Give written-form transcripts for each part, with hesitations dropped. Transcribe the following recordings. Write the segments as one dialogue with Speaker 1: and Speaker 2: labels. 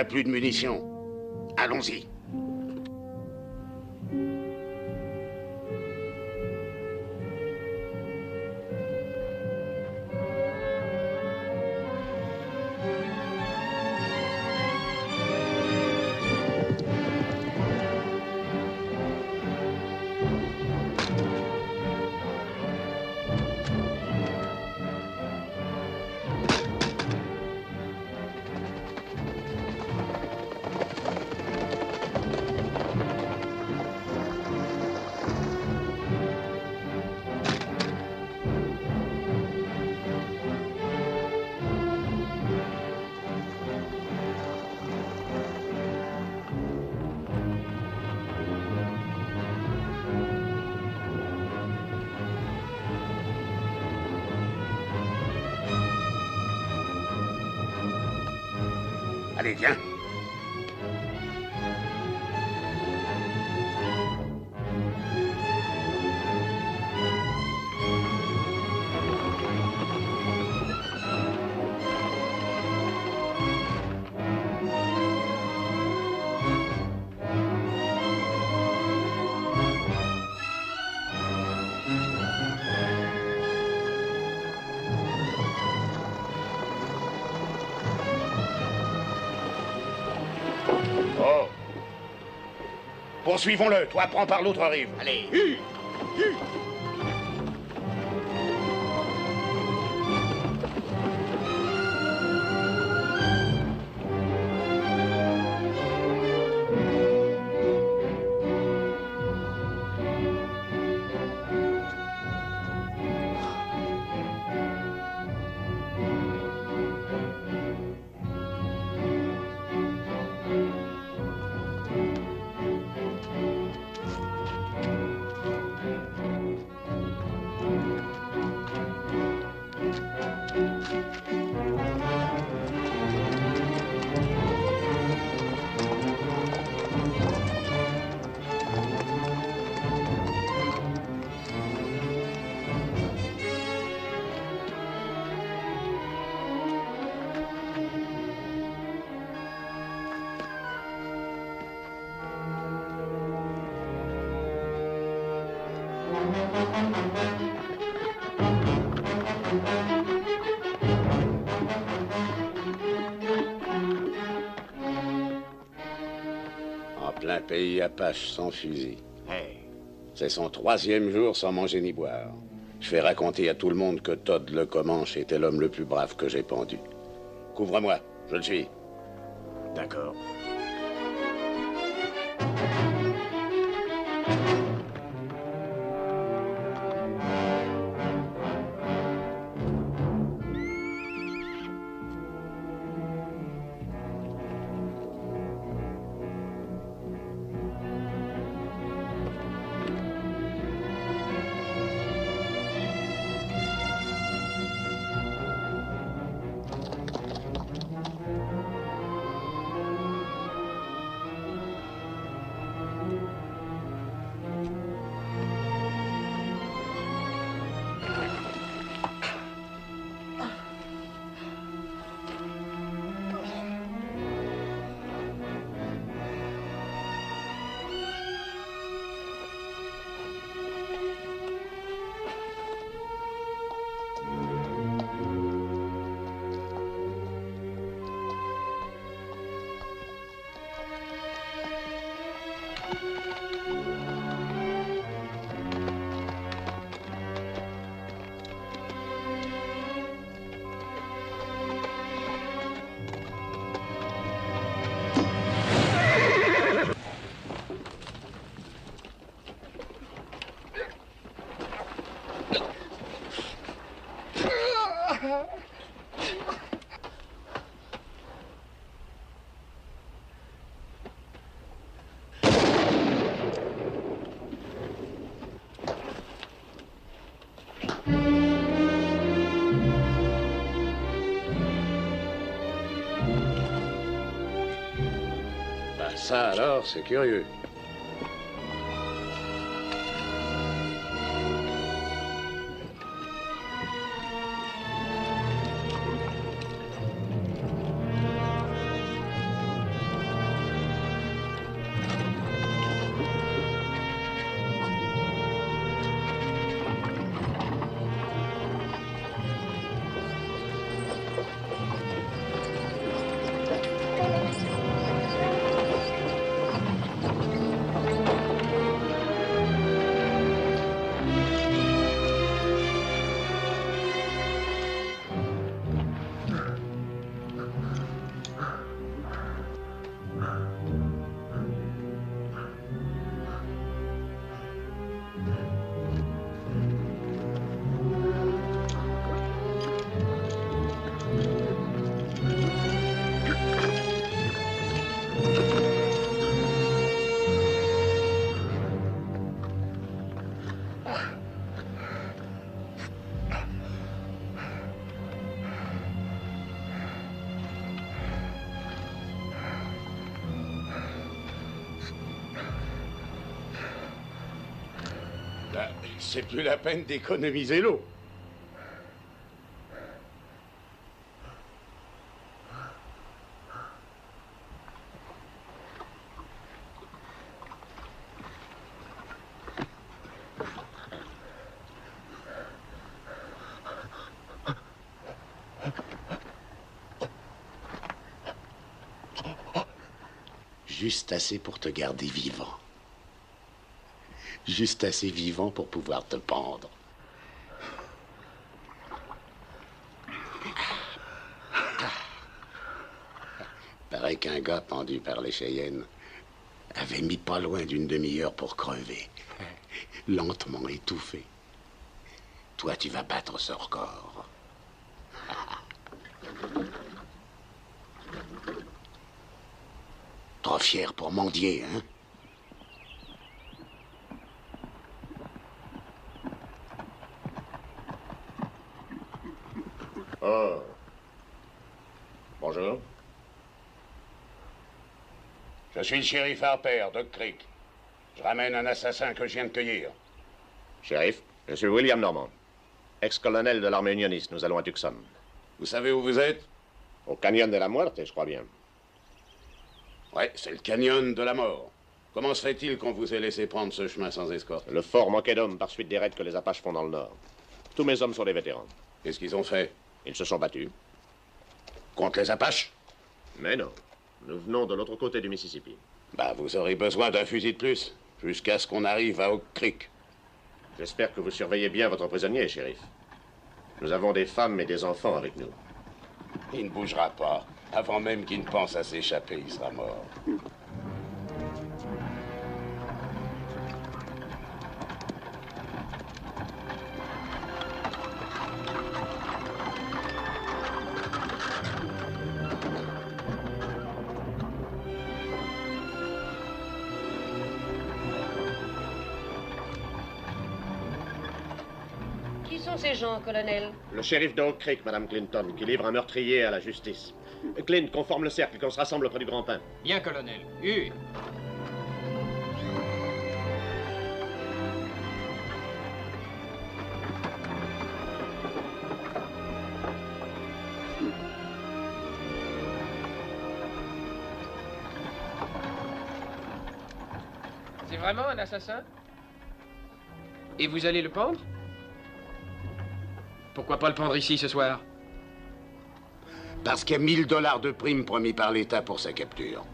Speaker 1: n'a plus de munitions. Allons-y. Allez, viens. Oh. Poursuivons-le. Toi, prends par l'autre rive. Allez. En plein pays Apache sans fusil.
Speaker 2: Hey.
Speaker 1: C'est son 3e jour sans manger ni boire. Je fais raconter à tout le monde que Todd le Comanche était l'homme le plus brave que j'ai pendu. Couvre-moi, je le suis.
Speaker 2: D'accord.
Speaker 1: Ça alors, c'est curieux. C'est plus la peine d'économiser l'eau. Juste assez pour te garder vivant. Juste assez vivant pour pouvoir te pendre. Paraît qu'un gars pendu par les Cheyennes avait mis pas loin d'une demi-heure pour crever. Lentement étouffé. Toi, tu vas battre ce record. Trop fier pour mendier, hein?
Speaker 2: Oh. Bonjour.
Speaker 1: Je suis le shérif Harper, Duck Creek. Je ramène un assassin que je viens de cueillir.
Speaker 2: Shérif, je suis William Normand, ex-colonel de l'armée unioniste. Nous allons à Tucson.
Speaker 1: Vous savez où vous êtes?
Speaker 2: Au canyon de la Muerte, je crois bien.
Speaker 1: Ouais, c'est le canyon de la mort. Comment se fait-il qu'on vous ait laissé prendre ce chemin sans escorte?
Speaker 2: Le fort manquait d'hommes par suite des raids que les Apaches font dans le nord. Tous mes hommes sont des vétérans.
Speaker 1: Qu'est-ce qu'ils ont fait?
Speaker 2: Ils se sont battus.
Speaker 1: Contre les Apaches?
Speaker 2: Mais non. Nous venons de l'autre côté du Mississippi.
Speaker 1: Bah, vous aurez besoin d'un fusil de plus, jusqu'à ce qu'on arrive à Oak Creek.
Speaker 2: J'espère que vous surveillez bien votre prisonnier, shérif. Nous avons des femmes et des enfants avec nous.
Speaker 1: Il ne bougera pas. Avant même qu'il ne pense à s'échapper, il sera mort.
Speaker 3: Qui sont ces gens, colonel?
Speaker 2: Le shérif de Oak Creek, Madame Clinton, qui livre un meurtrier à la justice. Clint, conforme le cercle, qu'on se rassemble auprès du grand pain.
Speaker 4: Bien, colonel. Une. C'est vraiment un assassin? Et vous allez le pendre? Pourquoi pas le pendre ici ce soir?
Speaker 1: Parce qu'il y a 1000 $ de prime promis par l'État pour sa capture.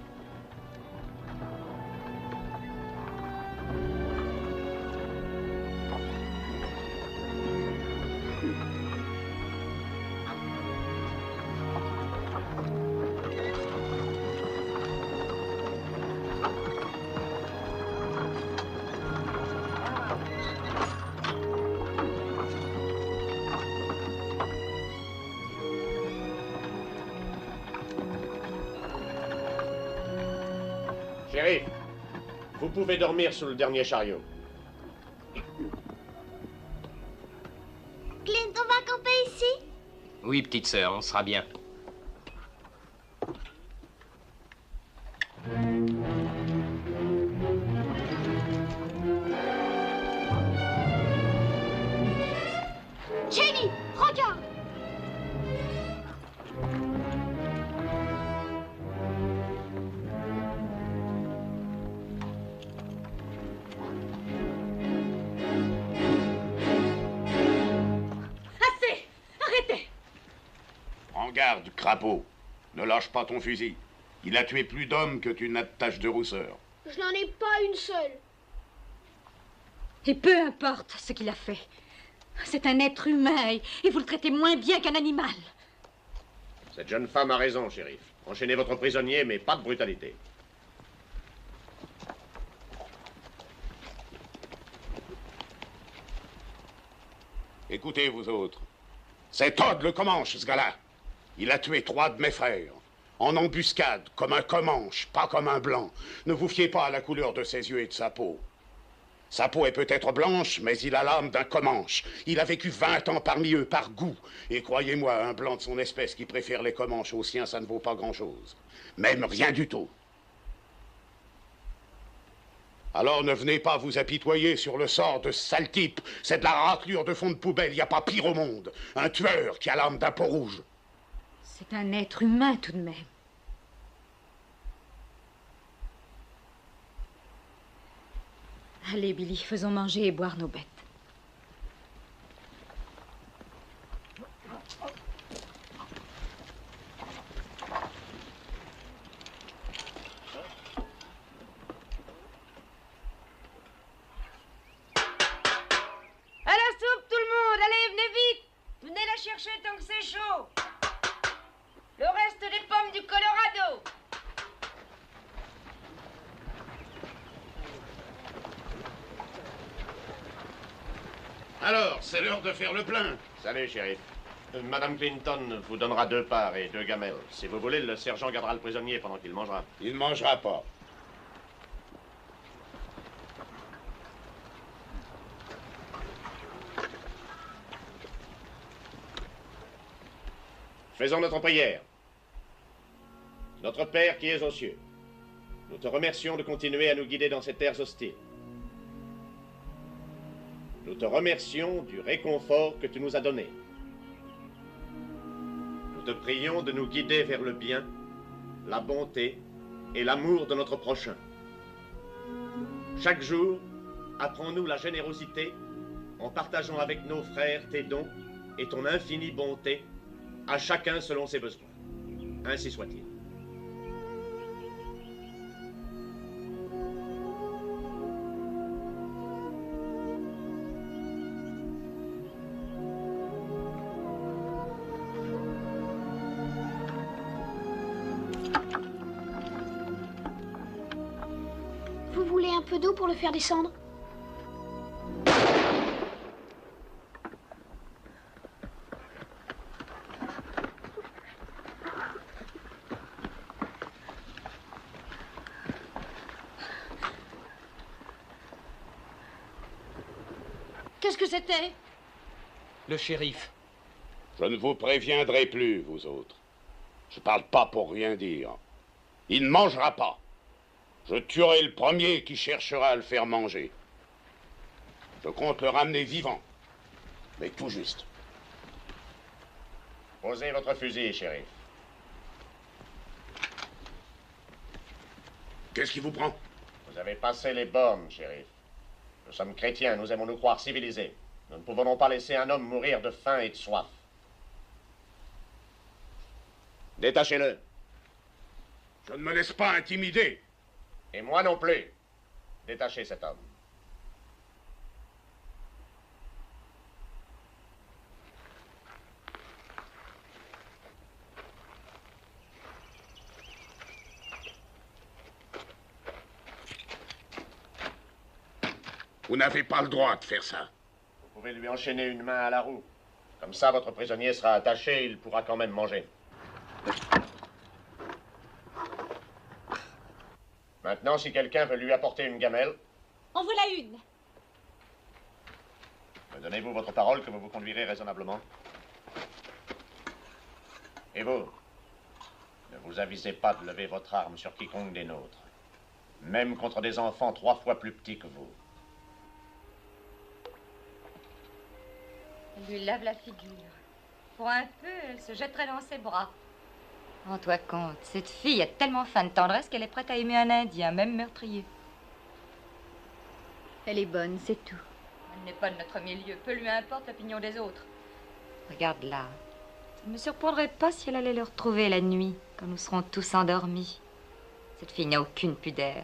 Speaker 2: Shérif, vous pouvez dormir sous le dernier chariot.
Speaker 5: Clint, on va camper ici?
Speaker 4: Oui, petite sœur, on sera bien.
Speaker 5: Jenny, regarde!
Speaker 3: Assez! Arrêtez!
Speaker 1: Prends garde, crapaud. Ne lâche pas ton fusil. Il a tué plus d'hommes que tu n'as de tache de rousseur.
Speaker 5: Je n'en ai pas une seule.
Speaker 6: Et peu importe ce qu'il a fait. C'est un être humain et vous le traitez moins bien qu'un animal.
Speaker 2: Cette jeune femme a raison, shérif. Enchaînez votre prisonnier, mais pas de brutalité.
Speaker 1: Écoutez, vous autres. C'est Todd le Comanche, ce gars-là. Il a tué 3 de mes frères. En embuscade, comme un Comanche, pas comme un blanc. Ne vous fiez pas à la couleur de ses yeux et de sa peau. Sa peau est peut-être blanche, mais il a l'âme d'un Comanche. Il a vécu 20 ans parmi eux, par goût. Et croyez-moi, un blanc de son espèce qui préfère les Comanches aux siens, ça ne vaut pas grand-chose. Même rien du tout. Alors ne venez pas vous apitoyer sur le sort de ce sale type. C'est de la raclure de fond de poubelle, il n'y a pas pire au monde. Un tueur qui a l'âme d'un peau rouge.
Speaker 6: C'est un être humain tout de même. Allez, Billy, faisons manger et boire nos bêtes.
Speaker 3: À la soupe, tout le monde! Allez, venez vite! Venez la chercher tant que c'est chaud! Le reste des pommes du Colorado!
Speaker 1: Alors, c'est l'heure de faire le plein.
Speaker 2: Salut, shérif. Madame Clinton vous donnera 2 parts et 2 gamelles. Si vous voulez, le sergent gardera le prisonnier pendant qu'il mangera.
Speaker 1: Il ne mangera pas.
Speaker 2: Faisons notre prière. Notre Père qui es aux cieux, nous te remercions de continuer à nous guider dans ces terres hostiles. Nous te remercions du réconfort que tu nous as donné. Nous te prions de nous guider vers le bien, la bonté et l'amour de notre prochain. Chaque jour, apprends-nous la générosité en partageant avec nos frères tes dons et ton infinie bonté, à chacun selon ses besoins. Ainsi soit-il.
Speaker 5: Vous voulez un peu d'eau pour le faire descendre?
Speaker 6: Qu'est-ce que c'était?
Speaker 4: Le shérif.
Speaker 1: Je ne vous préviendrai plus, vous autres. Je parle pas pour rien dire. Il ne mangera pas. Je tuerai le premier qui cherchera à le faire manger. Je compte le ramener vivant, mais tout juste.
Speaker 2: Posez votre fusil, shérif.
Speaker 1: Qu'est-ce qui vous prend?
Speaker 2: Vous avez passé les bornes, shérif. Nous sommes chrétiens, nous aimons nous croire civilisés. Nous ne pouvons donc pas laisser un homme mourir de faim et de soif. Détachez-le.
Speaker 1: Je ne me laisse pas intimider.
Speaker 2: Et moi non plus. Détachez cet homme.
Speaker 1: Vous n'avez pas le droit de faire ça.
Speaker 2: Vous pouvez lui enchaîner une main à la roue. Comme ça, votre prisonnier sera attaché et il pourra quand même manger. Maintenant, si quelqu'un veut lui apporter une gamelle,
Speaker 6: En voilà une.
Speaker 2: me donnez-vous votre parole que vous vous conduirez raisonnablement? Et vous, ne vous avisez pas de lever votre arme sur quiconque des nôtres, même contre des enfants 3 fois plus petits que vous.
Speaker 6: Elle lui lave la figure. Pour un peu, elle se jetterait dans ses bras. Rends-toi compte, cette fille a tellement faim de tendresse qu'elle est prête à aimer un Indien, même meurtrier. Elle est bonne, c'est tout. Elle n'est pas de notre milieu, peu lui importe l'opinion des autres. Regarde là. Ça ne me surprendrait pas si elle allait le retrouver la nuit, quand nous serons tous endormis. Cette fille n'a aucune pudeur.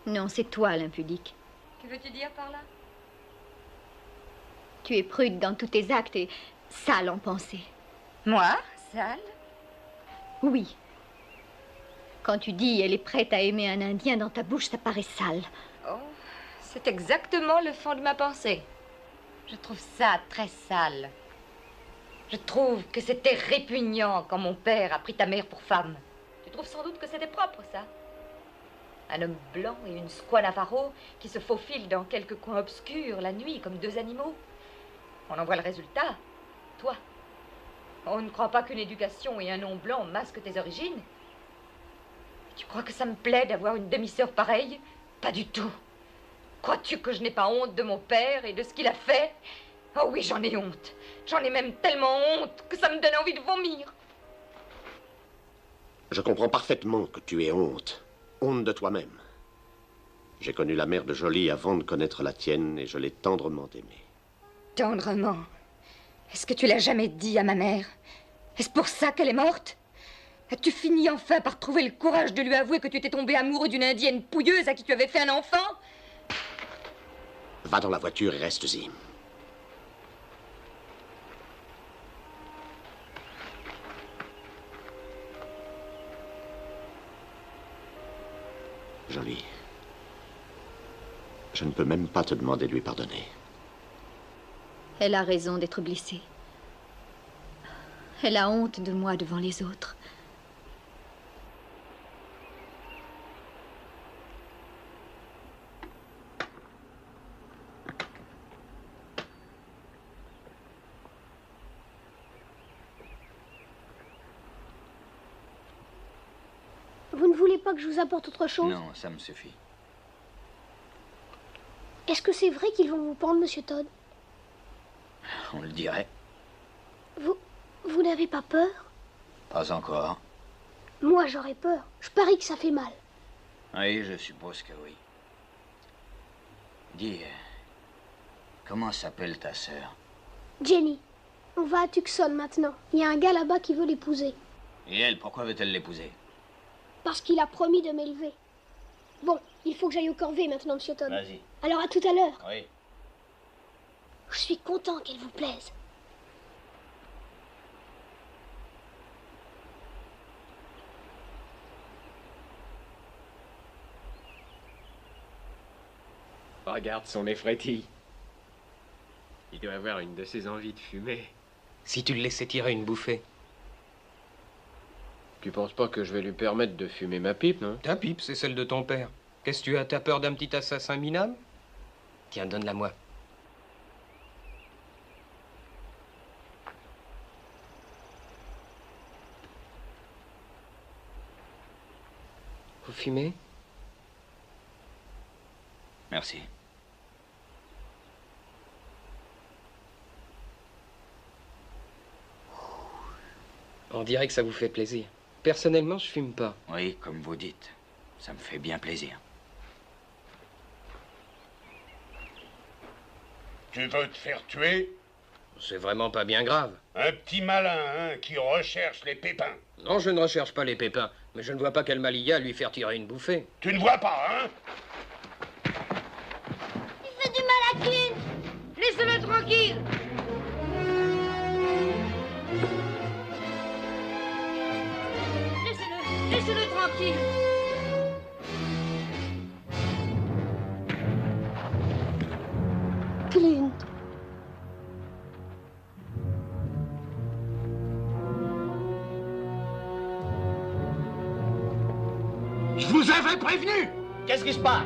Speaker 7: Non, c'est toi l'impudique.
Speaker 6: Que veux-tu dire par là?
Speaker 7: Tu es prude dans tous tes actes et sale en pensée.
Speaker 6: Moi? Sale?
Speaker 7: Oui. Quand tu dis elle est prête à aimer un Indien, dans ta bouche, ça paraît sale.
Speaker 6: Oh, c'est exactement le fond de ma pensée. Je trouve ça très sale. Je trouve que c'était répugnant quand mon père a pris ta mère pour femme. Tu trouves sans doute que c'était propre, ça? Un homme blanc et une squaw navarro qui se faufilent dans quelques coins obscurs la nuit comme 2 animaux. On en voit le résultat. Toi. On ne croit pas qu'une éducation et un nom blanc masquent tes origines? Tu crois que ça me plaît d'avoir une demi-sœur pareille? Pas du tout. Crois-tu que je n'ai pas honte de mon père et de ce qu'il a fait? Oh oui, j'en ai honte. J'en ai même tellement honte que ça me donne envie de vomir.
Speaker 2: Je comprends parfaitement que tu aies honte. Honte de toi-même. J'ai connu la mère de Jolie avant de connaître la tienne et je l'ai tendrement aimée.
Speaker 6: Tendrement? Est-ce que tu l'as jamais dit à ma mère? Est-ce pour ça qu'elle est morte? As-tu fini enfin par trouver le courage de lui avouer que tu étais tombé amoureux d'une indienne pouilleuse à qui tu avais fait un enfant?
Speaker 2: Va dans la voiture et reste-y. Jolie, je ne peux même pas te demander de lui pardonner.
Speaker 7: Elle a raison d'être blessée. Elle a honte de moi devant les autres.
Speaker 5: Vous ne voulez pas que je vous apporte autre chose?
Speaker 8: Non, ça me suffit.
Speaker 5: Est-ce que c'est vrai qu'ils vont vous pendre, monsieur Todd?
Speaker 8: On le dirait.
Speaker 5: Vous n'avez pas peur?
Speaker 8: Pas encore.
Speaker 5: Moi, j'aurais peur. Je parie que ça fait mal.
Speaker 8: Oui, je suppose que oui. Dis, comment s'appelle ta sœur?
Speaker 5: Jenny, on va à Tucson maintenant. Il y a un gars là-bas qui veut l'épouser.
Speaker 8: Et elle, pourquoi veut-elle l'épouser?
Speaker 5: Parce qu'il a promis de m'élever. Bon, il faut que j'aille au corvée maintenant, monsieur Todd.
Speaker 8: Vas-y.
Speaker 5: Alors à tout à l'heure.
Speaker 8: Oui.
Speaker 5: Je suis content qu'elle vous plaise.
Speaker 4: Regarde son nez frétille. Il doit avoir une de ses envies de fumer.
Speaker 9: Si tu le laissais tirer une bouffée.
Speaker 4: Tu penses pas que je vais lui permettre de fumer ma pipe, non?
Speaker 9: Ta pipe, c'est celle de ton père. Qu'est-ce que tu as? T'as peur d'un petit assassin minable? Tiens, donne-la-moi. Vous fumez?
Speaker 8: Merci.
Speaker 9: On dirait que ça vous fait plaisir. Personnellement, je fume pas.
Speaker 8: Oui, comme vous dites. Ça me fait bien plaisir.
Speaker 1: Tu veux te faire tuer?
Speaker 9: C'est vraiment pas bien grave.
Speaker 1: Un petit malin, hein, qui recherche les pépins.
Speaker 9: Non, je ne recherche pas les pépins, mais je ne vois pas quel mal il y a à lui faire tirer une bouffée.
Speaker 1: Tu ne vois pas, hein?
Speaker 3: Il fait du mal à Clint. Laissez-le tranquille. Laissez-le tranquille.
Speaker 5: Clint.
Speaker 1: Je vous avais prévenu!
Speaker 2: Qu'est-ce qui se passe?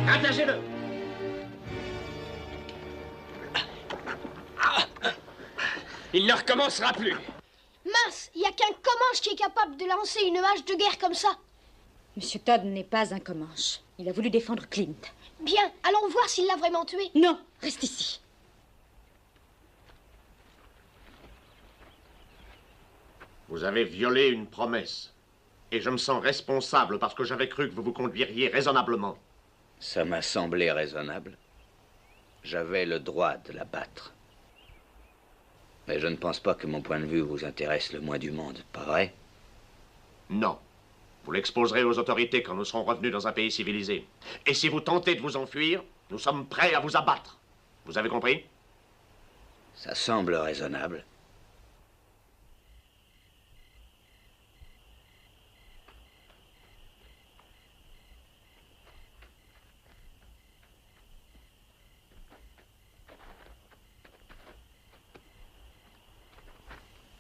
Speaker 4: Attachez-le! Il ne recommencera plus.
Speaker 5: Mince, il n'y a qu'un Comanche qui est capable de lancer une hache de guerre comme ça.
Speaker 6: Monsieur Todd n'est pas un Comanche. Il a voulu défendre Clint.
Speaker 5: Bien, allons voir s'il l'a vraiment tué.
Speaker 6: Non, reste ici.
Speaker 2: Vous avez violé une promesse. Et je me sens responsable parce que j'avais cru que vous vous conduiriez raisonnablement.
Speaker 8: Ça m'a semblé raisonnable. J'avais le droit de la battre. Mais je ne pense pas que mon point de vue vous intéresse le moins du monde, pas vrai?
Speaker 2: Non. Vous l'exposerez aux autorités quand nous serons revenus dans un pays civilisé. Et si vous tentez de vous enfuir, nous sommes prêts à vous abattre. Vous avez compris?
Speaker 8: Ça semble raisonnable.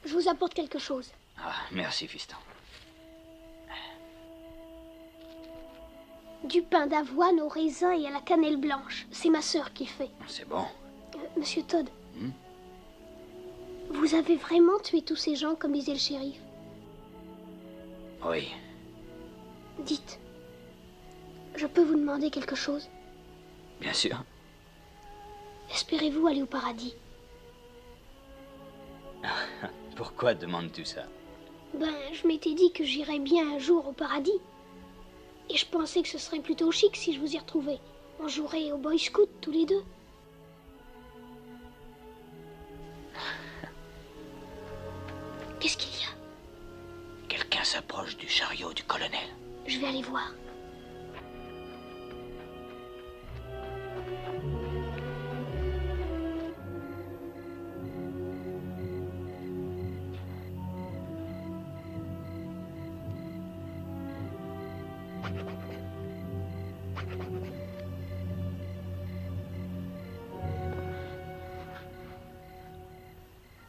Speaker 5: Je vous apporte quelque chose.
Speaker 8: Ah, merci, fiston.
Speaker 5: Du pain d'avoine au raisin et à la cannelle blanche. C'est ma sœur qui le fait.
Speaker 8: C'est bon.
Speaker 5: Monsieur Todd, vous avez vraiment tué tous ces gens comme disait le shérif?
Speaker 8: Oui.
Speaker 5: Dites, je peux vous demander quelque chose?
Speaker 8: Bien sûr.
Speaker 5: Espérez-vous aller au paradis?
Speaker 8: Pourquoi demandes-tu ça?
Speaker 5: Ben, je m'étais dit que j'irais bien un jour au paradis. Et je pensais que ce serait plutôt chic si je vous y retrouvais. On jouerait au Boy Scout tous les deux. Qu'est-ce qu'il y a?
Speaker 8: Quelqu'un s'approche du chariot du colonel.
Speaker 5: Je vais aller voir.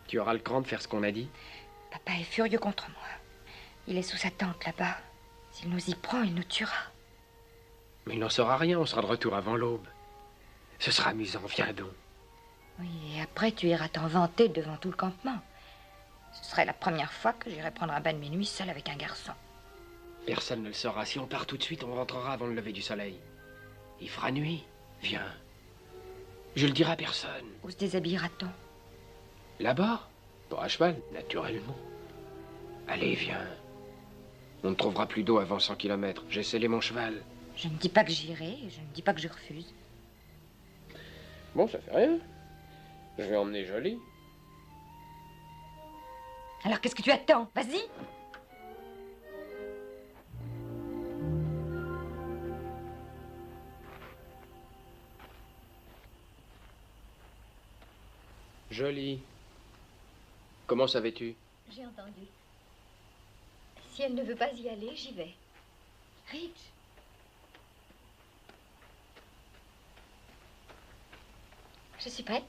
Speaker 4: Tu auras le cran de faire ce qu'on a dit?
Speaker 6: Papa est furieux contre moi. Il est sous sa tente là-bas. S'il nous y prend, il nous tuera.
Speaker 4: Mais il n'en saura rien, on sera de retour avant l'aube. Ce sera amusant, viens donc.
Speaker 6: Oui, et après tu iras t'en vanter devant tout le campement. Ce serait la première fois que j'irai prendre un bain de minuit seul avec un garçon.
Speaker 4: Personne ne le saura. Si on part tout de suite, on rentrera avant le lever du soleil. Il fera nuit. Viens. Je le dirai à personne.
Speaker 6: Où se déshabillera-t-on?
Speaker 4: Là-bas? Pas à cheval, naturellement. Allez, viens. On ne trouvera plus d'eau avant 100 kilomètres. J'ai scellé mon cheval.
Speaker 6: Je ne dis pas que j'irai, je ne dis pas que je refuse.
Speaker 4: Bon, ça fait rien. Je vais emmener Jolie.
Speaker 6: Alors qu'est-ce que tu attends? Vas-y!
Speaker 4: Jolie. Comment savais-tu?
Speaker 7: J'ai entendu. Si elle ne veut pas y aller, j'y vais.
Speaker 6: Rich! Je suis prête.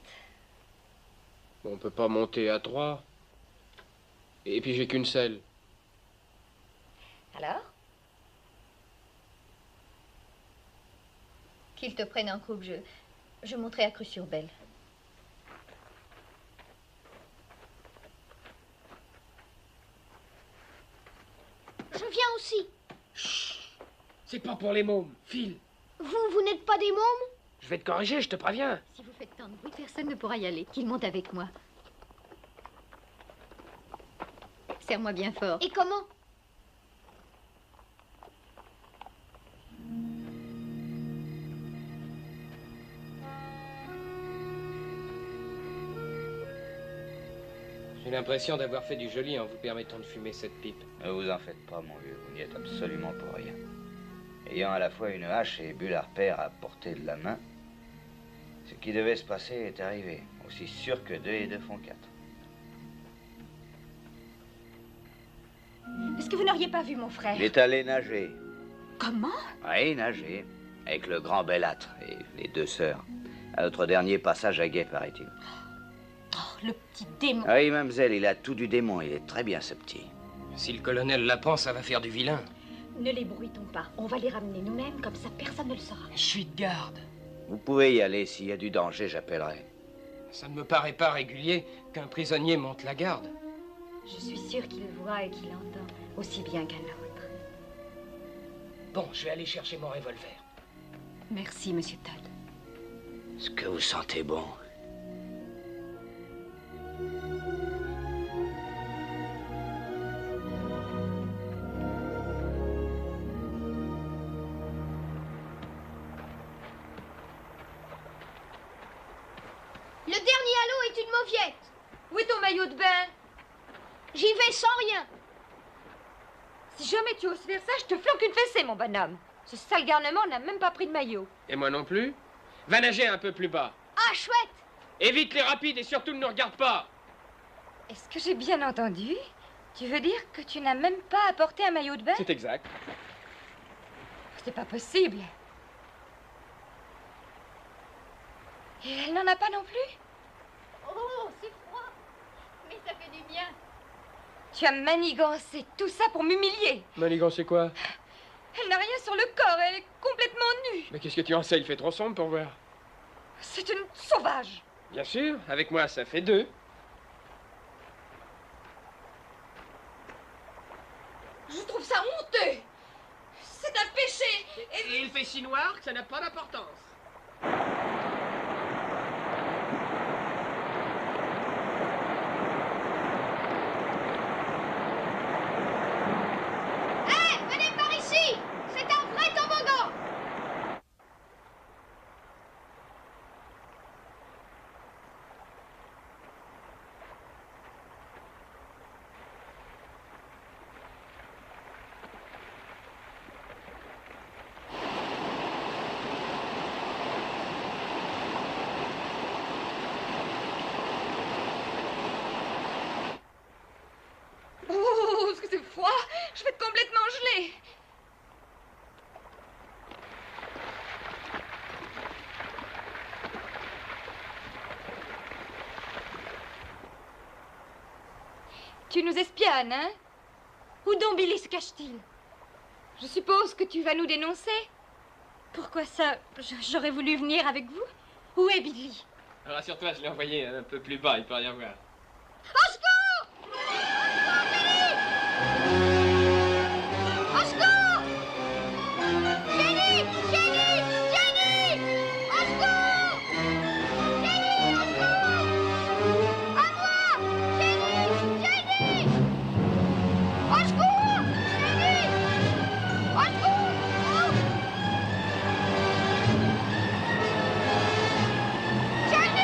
Speaker 4: On peut pas monter à 3. Et puis j'ai qu'une selle.
Speaker 6: Alors?
Speaker 7: Qu'il te prenne en croupe, je monterai à Cru-sur-Belle.
Speaker 5: Je viens aussi.
Speaker 4: Chut. C'est pas pour les mômes. File.
Speaker 5: Vous n'êtes pas des mômes?
Speaker 4: Je vais te corriger, je te préviens.
Speaker 7: Si vous faites tant de bruit, personne ne pourra y aller. Qu'il monte avec moi. Serre-moi bien fort.
Speaker 5: Et comment?
Speaker 9: J'ai l'impression d'avoir fait du joli en vous permettant de fumer cette pipe.
Speaker 8: Ne vous en faites pas, mon vieux, vous n'y êtes absolument pour rien. Ayant à la fois une hache et Bullard père à portée de la main, ce qui devait se passer est arrivé, aussi sûr que 2 et 2 font 4.
Speaker 6: Est-ce que vous n'auriez pas vu mon frère?
Speaker 8: Il est allé nager.
Speaker 6: Comment?
Speaker 8: Oui, nager, avec le grand Bellâtre et les 2 sœurs. À notre dernier passage à guet, paraît-il.
Speaker 6: Oh, le petit démon!
Speaker 8: Ah oui, mademoiselle, il a tout du démon, il est très bien, ce petit.
Speaker 9: Si le colonel l'apprend, ça va faire du vilain.
Speaker 7: Ne les bruitons pas. On va les ramener nous-mêmes, comme ça personne ne le saura.
Speaker 9: Je suis de garde.
Speaker 8: Vous pouvez y aller, s'il y a du danger, j'appellerai.
Speaker 9: Ça ne me paraît pas régulier qu'un prisonnier monte la garde.
Speaker 7: Je suis sûre qu'il voit et qu'il entend, aussi bien qu'un autre.
Speaker 9: Bon, je vais aller chercher mon revolver.
Speaker 7: Merci, Monsieur Todd.
Speaker 8: Ce que vous sentez bon.
Speaker 5: Le dernier halo est une mauviette.
Speaker 6: Où est ton maillot de bain?
Speaker 5: J'y vais sans rien.
Speaker 6: Si jamais tu oses faire ça, je te flanque une fessée, mon bonhomme. Ce sale garnement n'a même pas pris de maillot.
Speaker 9: Et moi non plus. Va nager un peu plus bas.
Speaker 5: Ah, chouette.
Speaker 9: Évite les rapides et surtout ne nous regarde pas.
Speaker 6: Est-ce que j'ai bien entendu? Tu veux dire que tu n'as même pas apporté un maillot de bain?
Speaker 9: C'est exact.
Speaker 6: C'est pas possible. Et elle n'en a pas non plus?
Speaker 7: Oh, c'est froid. Mais ça fait du bien.
Speaker 6: Tu as manigancé tout ça pour m'humilier.
Speaker 9: Manigan, c'est quoi?
Speaker 6: Elle n'a rien sur le corps, elle est complètement nue.
Speaker 4: Mais qu'est-ce que tu en sais? Il fait trop sombre pour voir.
Speaker 6: C'est une sauvage.
Speaker 4: Bien sûr, avec moi ça fait 2.
Speaker 6: Je trouve ça honteux. C'est un péché.
Speaker 9: Et il fait si noir que ça n'a pas d'importance.
Speaker 5: Hé, venez par ici! C'est un vrai toboggan!
Speaker 6: Oh, est-ce que c'est froid? Je vais être complètement gelée. Tu nous espionnes, hein? Où donc Billy se cache-t-il? Je suppose que tu vas nous dénoncer. Pourquoi ça? J'aurais voulu venir avec vous. Où est Billy?
Speaker 9: Rassure-toi, je l'ai envoyé un peu plus bas, il peut rien voir.
Speaker 5: Au secours! Au secours! Jenny! Jenny! Jenny! Au secours! Jenny! Au secours! À moi! Jenny! Jenny! Au secours! Jenny! Au secours! Jenny!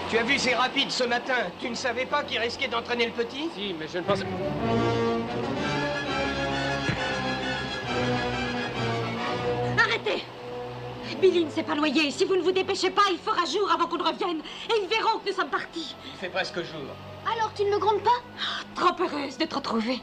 Speaker 9: Tu as vu, c'est rapide ce matin. Tu ne savais pas qu'il risquait d'entraîner le petit?
Speaker 4: Si, mais je ne pensais...
Speaker 6: Arrêtez! Billy ne s'est pas noyé. Si vous ne vous dépêchez pas, il fera jour avant qu'on ne revienne. Et ils verront que nous sommes partis.
Speaker 9: Il fait presque jour.
Speaker 5: Alors tu ne me grondes pas?
Speaker 6: Trop heureuse de te retrouver.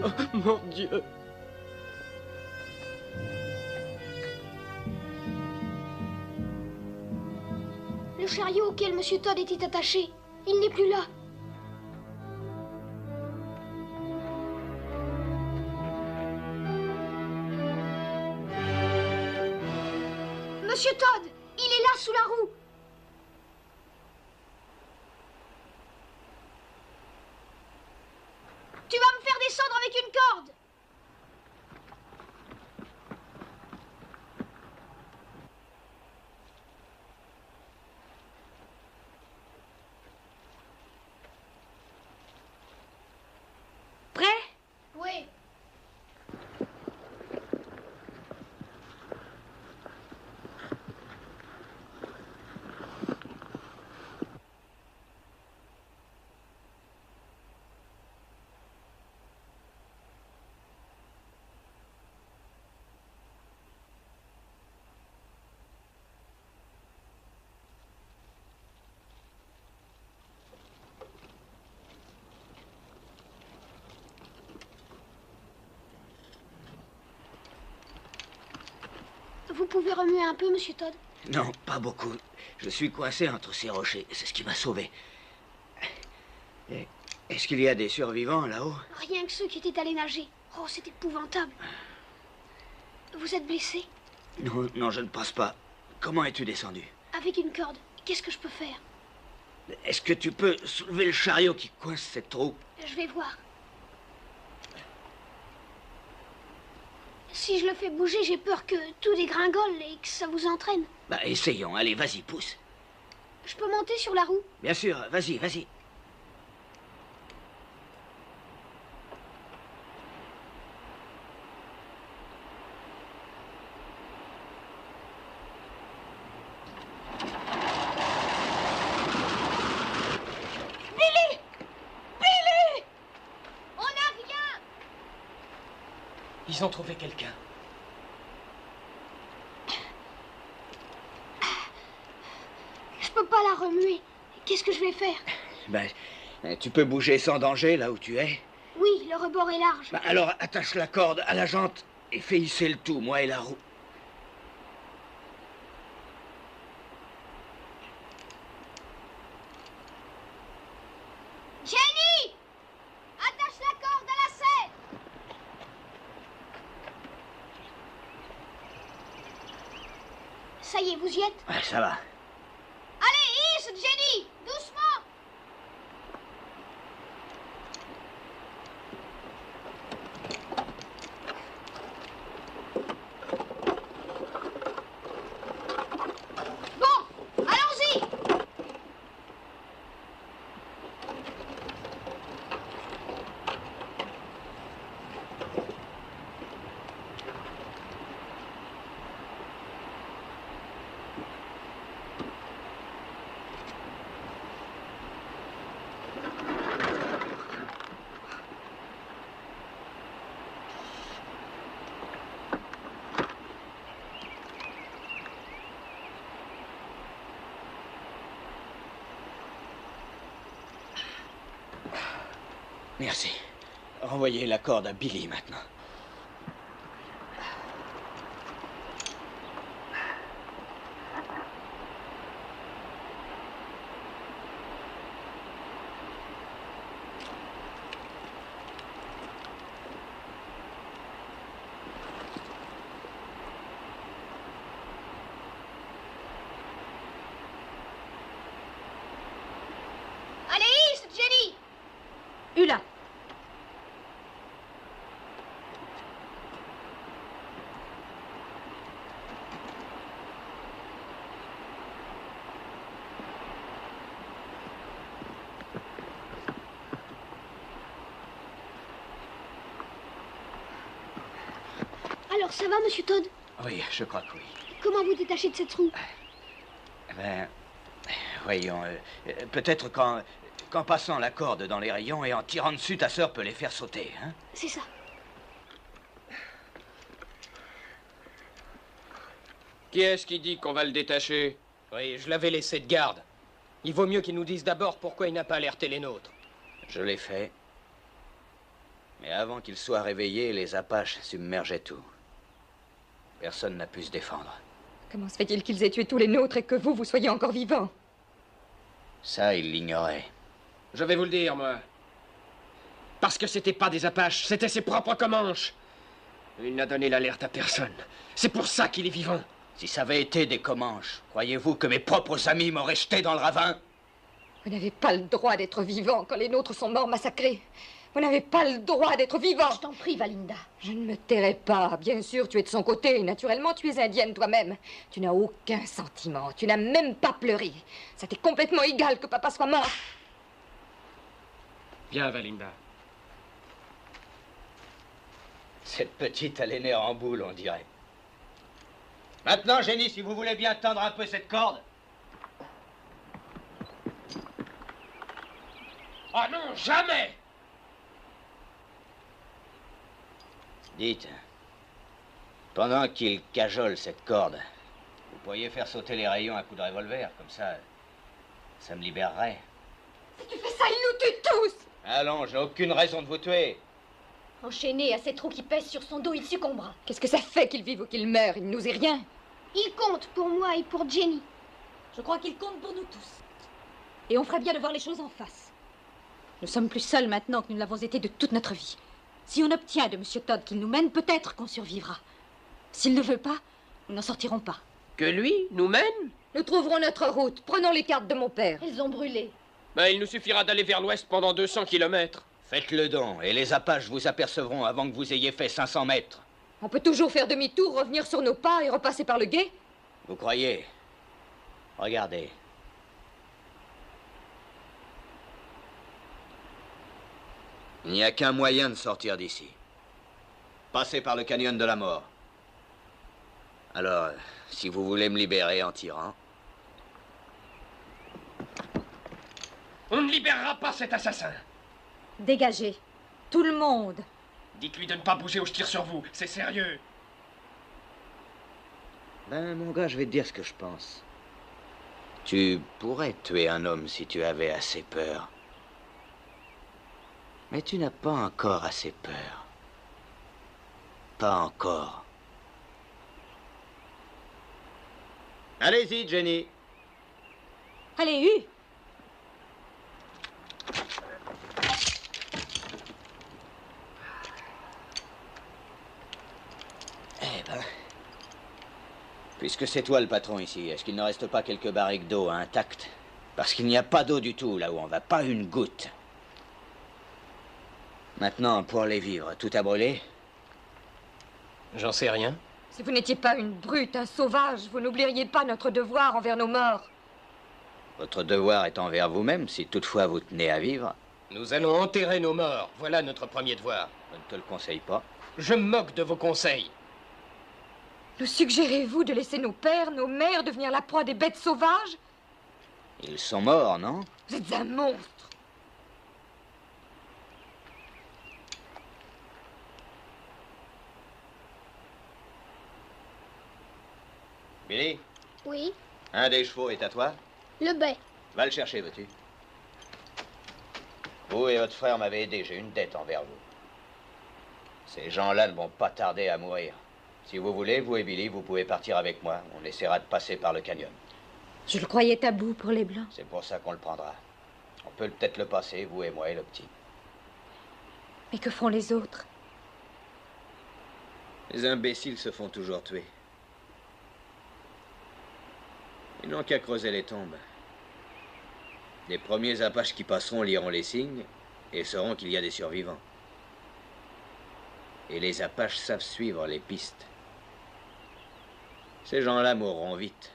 Speaker 4: Oh, mon Dieu.
Speaker 5: Le chariot auquel M. Todd était attaché, il n'est plus là. Monsieur Todd, il est là sous la roue. Tu vas me faire descendre avec une corde.
Speaker 6: Prêt?
Speaker 5: Oui. Vous pouvez remuer un peu, monsieur Todd?
Speaker 8: Non, pas beaucoup. Je suis coincé entre ces rochers. C'est ce qui m'a sauvé. Est-ce qu'il y a des survivants là-haut?
Speaker 5: Rien que ceux qui étaient allés nager. Oh, c'est épouvantable. Vous êtes blessé?
Speaker 8: Non, non, je ne pense pas. Comment es-tu descendu?
Speaker 5: Avec une corde. Qu'est-ce que je peux faire?
Speaker 8: Est-ce que tu peux soulever le chariot qui coince cette trou?
Speaker 5: Je vais voir. Si je le fais bouger, j'ai peur que tout dégringole et que ça vous entraîne.
Speaker 8: Bah, essayons. Allez, vas-y, pousse.
Speaker 5: Je peux monter sur la roue?
Speaker 8: Bien sûr, vas-y, vas-y.
Speaker 9: Ils ont trouvé quelqu'un.
Speaker 5: Je peux pas la remuer. Qu'est-ce que je vais faire?
Speaker 8: Ben, tu peux bouger sans danger là où tu es.
Speaker 5: Oui, le rebord est large.
Speaker 8: Ben, alors attache la corde à la jante et fais hisser le tout, moi et la roue.
Speaker 5: Jenny! Attache la corde à la selle! Ça y est, vous y êtes?
Speaker 8: Ouais, ça va.
Speaker 5: Allez, hisse, Jenny! Doucement! Bon, allons-y!
Speaker 8: Merci. Renvoyez la corde à Billy maintenant.
Speaker 5: Allez, hisse, Jenny!
Speaker 7: Ulla.
Speaker 5: Alors, ça va, monsieur Todd?
Speaker 8: Oui, je crois que oui.
Speaker 5: Comment vous détachez de cette roue?
Speaker 8: Ben, voyons, peut-être qu'en passant la corde dans les rayons et en tirant dessus, ta sœur peut les faire sauter, hein?
Speaker 5: C'est ça.
Speaker 4: Qui est-ce qui dit qu'on va le détacher?
Speaker 9: Oui, je l'avais laissé de garde. Il vaut mieux qu'il nous dise d'abord pourquoi il n'a pas alerté les nôtres.
Speaker 8: Je l'ai fait. Mais avant qu'il soit réveillé, les Apaches submergeaient tout. Personne n'a pu se défendre.
Speaker 6: Comment se fait-il qu'ils aient tué tous les nôtres et que vous soyez encore vivant?
Speaker 8: Ça, il l'ignorait.
Speaker 4: Je vais vous le dire, moi. Parce que c'était pas des Apaches, c'était ses propres Comanches. Il n'a donné l'alerte à personne. C'est pour ça qu'il est vivant.
Speaker 8: Si ça avait été des Comanches, croyez-vous que mes propres amis m'auraient jeté dans le ravin?
Speaker 6: Vous n'avez pas le droit d'être vivant quand les nôtres sont morts massacrés. Vous n'avez pas le droit d'être vivant.
Speaker 7: Je t'en prie, Valinda.
Speaker 6: Je ne me tairai pas. Bien sûr, tu es de son côté. Naturellement, tu es indienne toi-même. Tu n'as aucun sentiment. Tu n'as même pas pleuré. Ça t'est complètement égal que papa soit mort.
Speaker 4: Viens, Valinda.
Speaker 8: Cette petite a les nerfs en boule, on dirait. Maintenant, Jenny, si vous voulez bien tendre un peu cette corde.
Speaker 4: Ah non, jamais!
Speaker 8: Dites, pendant qu'il cajole cette corde, vous pourriez faire sauter les rayons à coups de revolver, comme ça me libérerait.
Speaker 6: Si tu fais ça, ils nous tuent tous!
Speaker 8: Allons, j'ai aucune raison de vous tuer.
Speaker 7: Enchaîné à ces trous qui pèsent sur son dos, il succombera.
Speaker 6: Qu'est-ce que ça fait qu'il vive ou qu'il meure? Il ne nous est rien.
Speaker 5: Il compte pour moi et pour Jenny.
Speaker 7: Je crois qu'il compte pour nous tous. Et on ferait bien de voir les choses en face. Nous sommes plus seuls maintenant que nous l'avons été de toute notre vie. Si on obtient de M. Todd qu'il nous mène, peut-être qu'on survivra. S'il ne veut pas, nous n'en sortirons pas.
Speaker 4: Que lui nous mène?
Speaker 6: Nous trouverons notre route. Prenons les cartes de mon père.
Speaker 7: Elles ont brûlé.
Speaker 4: Ben, il nous suffira d'aller vers l'ouest pendant 200 kilomètres.
Speaker 8: Faites-le don, et les Apaches vous apercevront avant que vous ayez fait 500 mètres.
Speaker 6: On peut toujours faire demi-tour, revenir sur nos pas et repasser par le gué.
Speaker 8: Vous croyez? Regardez. Il n'y a qu'un moyen de sortir d'ici. Passer par le canyon de la mort. Alors, si vous voulez me libérer en tirant...
Speaker 4: On ne libérera pas cet assassin.
Speaker 7: Dégagez. Tout le monde.
Speaker 4: Dites-lui de ne pas bouger ou je tire sur vous. C'est sérieux.
Speaker 8: Ben, mon gars, je vais te dire ce que je pense. Tu pourrais tuer un homme si tu avais assez peur. Mais tu n'as pas encore assez peur. Pas encore. Allez-y, Jenny.
Speaker 7: Allez, Hu.
Speaker 8: Eh ben... Puisque c'est toi le patron ici, est-ce qu'il ne reste pas quelques barriques d'eau intactes? Parce qu'il n'y a pas d'eau du tout là où on va, pas une goutte. Maintenant, pour les vivres, tout a brûlé?
Speaker 9: J'en sais rien.
Speaker 6: Si vous n'étiez pas une brute, un sauvage, vous n'oublieriez pas notre devoir envers nos morts.
Speaker 8: Votre devoir est envers vous-même, si toutefois vous tenez à vivre.
Speaker 9: Nous allons enterrer nos morts. Voilà notre premier devoir.
Speaker 8: Je ne te le conseille pas.
Speaker 9: Je me moque de vos conseils.
Speaker 6: Nous suggérez-vous de laisser nos pères, nos mères devenir la proie des bêtes sauvages?
Speaker 8: Ils sont morts, non?
Speaker 6: Vous êtes un monstre.
Speaker 8: Billy,
Speaker 5: Oui,
Speaker 8: un des chevaux est à toi?
Speaker 5: le bai.
Speaker 8: Va le chercher, veux-tu? Vous et votre frère m'avez aidé, j'ai une dette envers vous. Ces gens-là ne vont pas tarder à mourir. Si vous voulez, vous et Billy, vous pouvez partir avec moi. On essaiera de passer par le canyon.
Speaker 7: Je le croyais tabou pour les Blancs.
Speaker 8: C'est pour ça qu'on le prendra. On peut peut-être le passer, vous et moi et le petit.
Speaker 7: Mais que feront les autres?
Speaker 8: Les imbéciles se font toujours tuer. Ils n'ont qu'à creuser les tombes. Les premiers Apaches qui passeront liront les signes et sauront qu'il y a des survivants. Et les Apaches savent suivre les pistes. Ces gens-là mourront vite.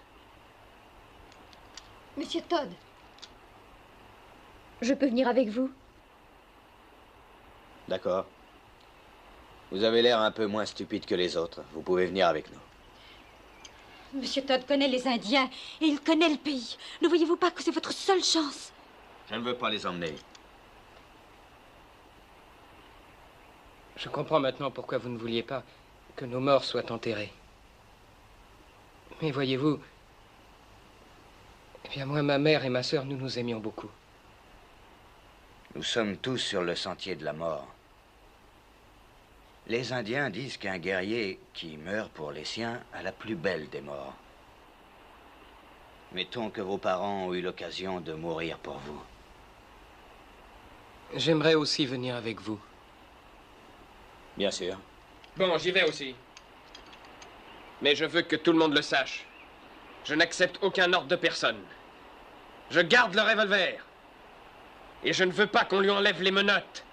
Speaker 7: Monsieur Todd, je peux venir avec vous?
Speaker 8: D'accord. Vous avez l'air un peu moins stupide que les autres. Vous pouvez venir avec nous.
Speaker 7: Monsieur Todd connaît les Indiens et il connaît le pays. Ne voyez-vous pas que c'est votre seule chance?
Speaker 8: Je ne veux pas les emmener.
Speaker 9: Je comprends maintenant pourquoi vous ne vouliez pas que nos morts soient enterrés. Mais voyez-vous, eh bien moi, ma mère et ma sœur, nous nous aimions beaucoup.
Speaker 8: Nous sommes tous sur le sentier de la mort. Les Indiens disent qu'un guerrier qui meurt pour les siens a la plus belle des morts. Mettons que vos parents ont eu l'occasion de mourir pour vous.
Speaker 9: J'aimerais aussi venir avec vous.
Speaker 8: Bien sûr.
Speaker 4: Bon, j'y vais aussi. Mais je veux que tout le monde le sache. Je n'accepte aucun ordre de personne. Je garde le revolver. Et je ne veux pas qu'on lui enlève les menottes.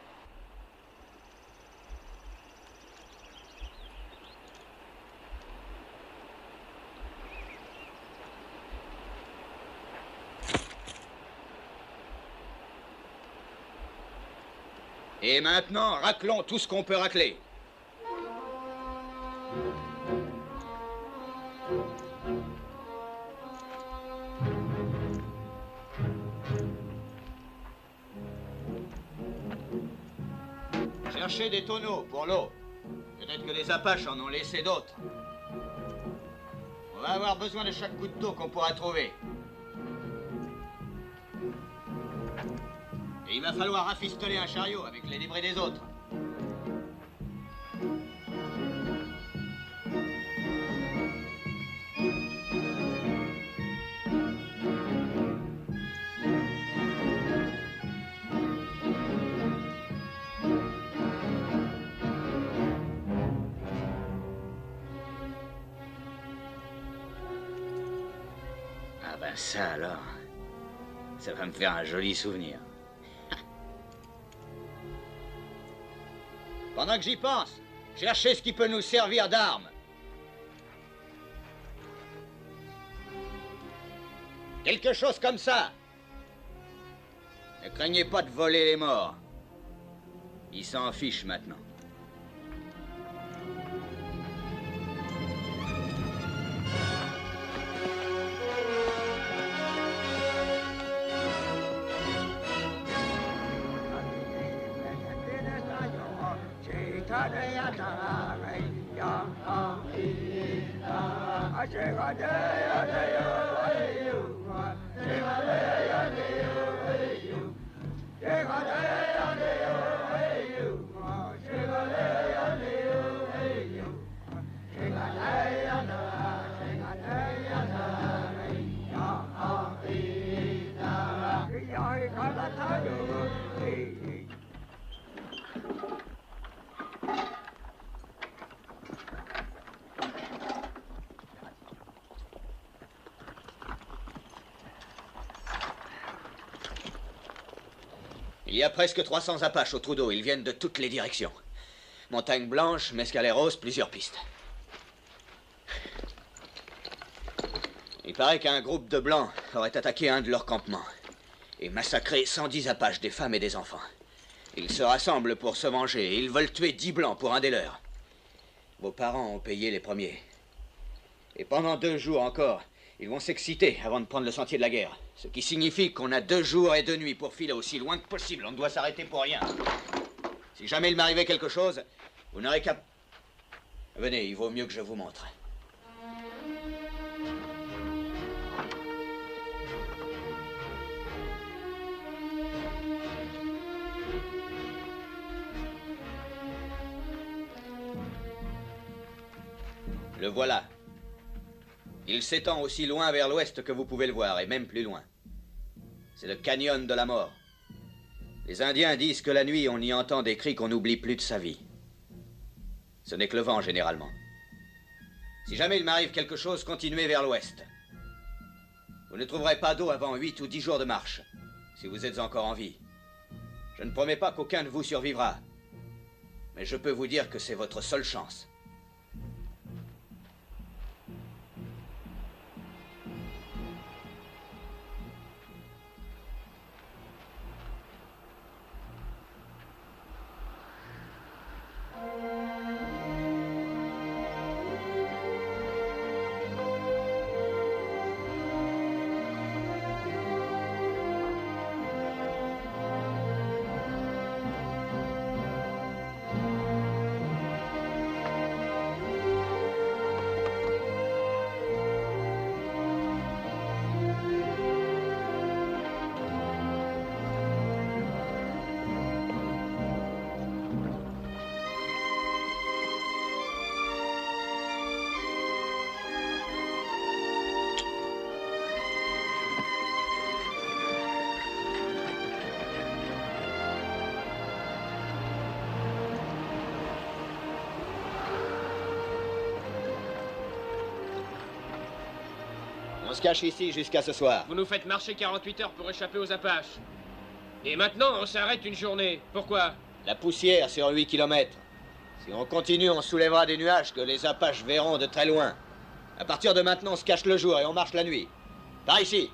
Speaker 8: Et maintenant, raclons tout ce qu'on peut racler. Cherchez des tonneaux pour l'eau. Peut-être que les Apaches en ont laissé d'autres. On va avoir besoin de chaque goutte d'eau qu'on pourra trouver. Et il va falloir rafistoler un chariot avec les débris des autres. ben ça alors, ça va me faire un joli souvenir. Pendant que j'y pense, cherchez ce qui peut nous servir d'arme. Quelque chose comme ça. Ne craignez pas de voler les morts. Ils s'en fichent maintenant. Il y a presque 300 Apaches au trou d'eau. Ils viennent de toutes les directions. Montagne Blanche, Mescaleros, plusieurs pistes. Il paraît qu'un groupe de Blancs aurait attaqué un de leurs campements et massacré 110 Apaches, des femmes et des enfants. Ils se rassemblent pour se venger et ils veulent tuer 10 Blancs pour un des leurs. Vos parents ont payé les premiers. Et pendant 2 jours encore, ils vont s'exciter avant de prendre le sentier de la guerre. Ce qui signifie qu'on a 2 jours et 2 nuits pour filer aussi loin que possible. On ne doit s'arrêter pour rien. Si jamais il m'arrivait quelque chose, vous n'aurez qu'à... Venez, il vaut mieux que je vous montre. Le voilà. Il s'étend aussi loin vers l'ouest que vous pouvez le voir, et même plus loin. C'est le canyon de la mort. Les Indiens disent que la nuit, on y entend des cris qu'on n'oublie plus de sa vie. Ce n'est que le vent, généralement. Si jamais il m'arrive quelque chose, continuez vers l'ouest. Vous ne trouverez pas d'eau avant 8 ou 10 jours de marche, si vous êtes encore en vie. Je ne promets pas qu'aucun de vous survivra, mais je peux vous dire que c'est votre seule chance. On se cache ici jusqu'à ce soir.
Speaker 4: Vous nous faites marcher 48 heures pour échapper aux Apaches. Et maintenant, on s'arrête une journée. Pourquoi?
Speaker 8: La poussière sur 8 kilomètres. Si on continue, on soulèvera des nuages que les Apaches verront de très loin. À partir de maintenant, on se cache le jour et on marche la nuit. Par ici.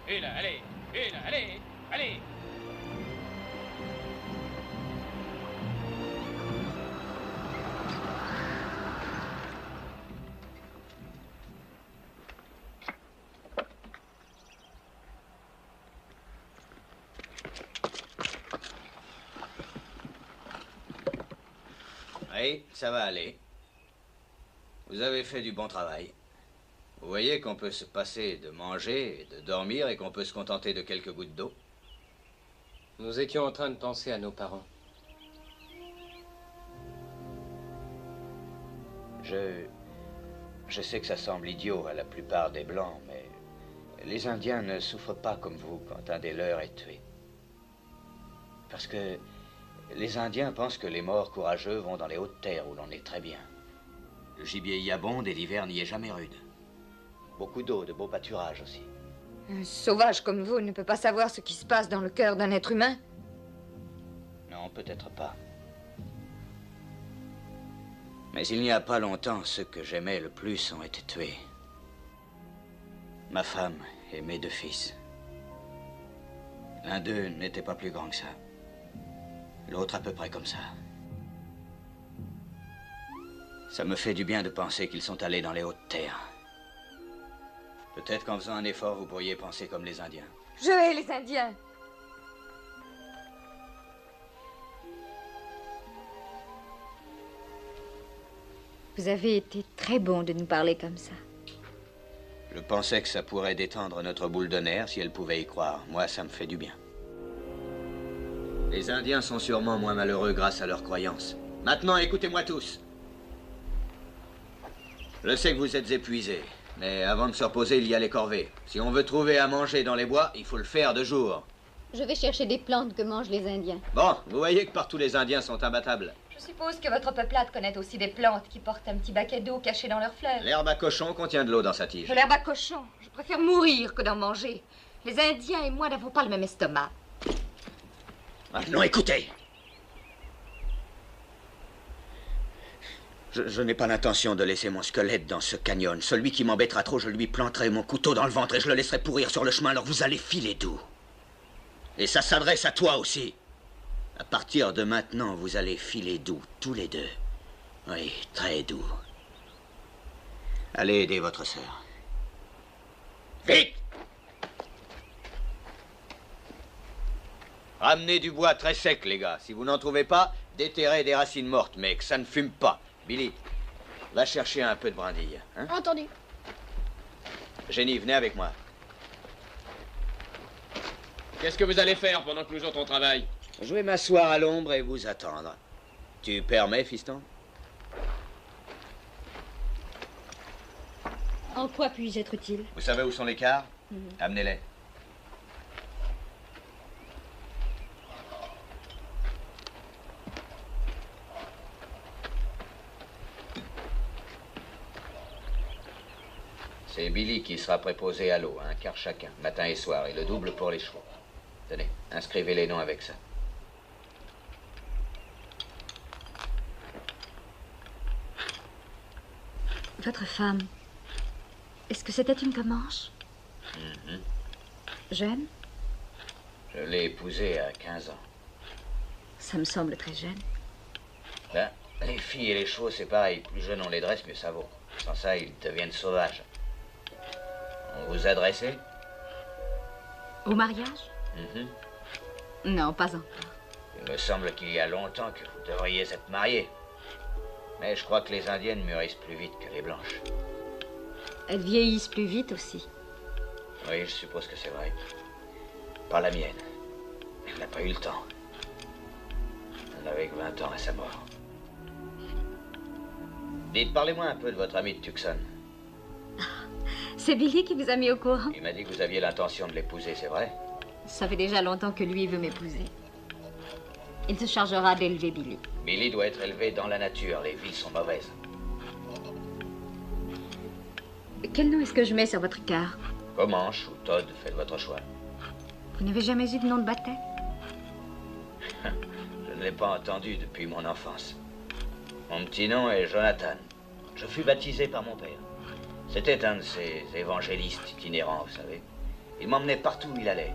Speaker 4: Et là, allez. Et là, allez. Allez.
Speaker 8: Oui, ça va aller. Vous avez fait du bon travail. Vous voyez qu'on peut se passer de manger et de dormir et qu'on peut se contenter de quelques gouttes d'eau.
Speaker 9: Nous étions en train de penser à nos parents.
Speaker 8: Je sais que ça semble idiot à la plupart des Blancs, mais les Indiens ne souffrent pas comme vous quand un des leurs est tué. Parce que les Indiens pensent que les morts courageux vont dans les hautes terres où l'on est très bien. Le gibier y abonde et l'hiver n'y est jamais rude. Beaucoup d'eau, de beaux pâturages aussi.
Speaker 6: Un sauvage comme vous ne peut pas savoir ce qui se passe dans le cœur d'un être humain.
Speaker 8: Non, peut-être pas. Mais il n'y a pas longtemps, ceux que j'aimais le plus ont été tués. Ma femme et mes 2 fils. L'un d'eux n'était pas plus grand que ça. L'autre à peu près comme ça. Ça me fait du bien de penser qu'ils sont allés dans les hautes terres. Peut-être qu'en faisant un effort, vous pourriez penser comme les Indiens.
Speaker 6: Je hais les Indiens. Vous avez été très bon de nous parler comme ça.
Speaker 8: Je pensais que ça pourrait détendre notre boule de nerfs si elle pouvait y croire. Moi, ça me fait du bien. Les Indiens sont sûrement moins malheureux grâce à leurs croyances. Maintenant, écoutez-moi tous. Je sais que vous êtes épuisés, mais avant de se reposer, il y a les corvées. Si on veut trouver à manger dans les bois, il faut le faire de jour.
Speaker 7: Je vais chercher des plantes que mangent les Indiens.
Speaker 8: Bon, vous voyez que partout les Indiens sont imbattables.
Speaker 6: Je suppose que votre peuplade connaît aussi des plantes qui portent un petit baquet d'eau caché dans leurs fleurs.
Speaker 8: L'herbe à cochon contient de l'eau dans sa tige.
Speaker 6: De l'herbe à cochon. Je préfère mourir que d'en manger. Les Indiens et moi n'avons pas le même estomac.
Speaker 8: Maintenant, écoutez. Je n'ai pas l'intention de laisser mon squelette dans ce canyon. Celui qui m'embêtera trop, je lui planterai mon couteau dans le ventre et je le laisserai pourrir sur le chemin, alors vous allez filer doux. Et ça s'adresse à toi aussi. À partir de maintenant, vous allez filer doux, tous les 2. Oui, très doux. Allez aider votre sœur. Vite! Ramenez du bois très sec, les gars. Si vous n'en trouvez pas, déterrez des racines mortes, mais que ça ne fume pas. Billy, va chercher un peu de brindilles. Hein?
Speaker 5: Entendu.
Speaker 8: Jenny, venez avec moi.
Speaker 4: Qu'est-ce que vous allez faire pendant que nous autres on travaille?
Speaker 8: Je vais m'asseoir à l'ombre et vous attendre. Tu permets, fiston?
Speaker 7: En quoi puis-je être utile?
Speaker 8: Vous savez où sont les cars? Amenez-les. C'est Billy qui sera préposé à l'eau, un quart chacun, matin et soir, et le double pour les chevaux. Tenez, inscrivez les noms avec ça.
Speaker 7: Votre femme, est-ce que c'était une Comanche? Jeune?
Speaker 8: Je l'ai épousée à 15 ans.
Speaker 7: Ça me semble très jeune.
Speaker 8: Ben, les filles et les chevaux, c'est pareil. Plus jeunes on les dresse, mieux ça vaut. Sans ça, ils deviennent sauvages. On vous a dressé?
Speaker 7: Au mariage? Non, pas encore.
Speaker 8: Il me semble qu'il y a longtemps que vous devriez être mariés. Mais je crois que les Indiennes mûrissent plus vite que les Blanches.
Speaker 7: Elles vieillissent plus vite aussi.
Speaker 8: Oui, je suppose que c'est vrai. Pas la mienne. Elle n'a pas eu le temps. Elle avait que 20 ans à sa mort. Dites, parlez-moi un peu de votre ami de Tucson.
Speaker 7: C'est Billy qui vous a mis au courant?
Speaker 8: Il m'a dit que vous aviez l'intention de l'épouser, c'est vrai?
Speaker 7: Ça fait déjà longtemps que lui veut m'épouser. Il se chargera d'élever Billy.
Speaker 8: Billy doit être élevé dans la nature. Les villes sont mauvaises.
Speaker 7: Quel nom est-ce que je mets sur votre carte?
Speaker 8: Comanche ou Todd, faites votre choix.
Speaker 7: Vous n'avez jamais eu de nom de baptême?
Speaker 8: Je ne l'ai pas entendu depuis mon enfance. Mon petit nom est Jonathan. Je fus baptisé par mon père. C'était un de ces évangélistes itinérants, vous savez. Il m'emmenait partout où il allait.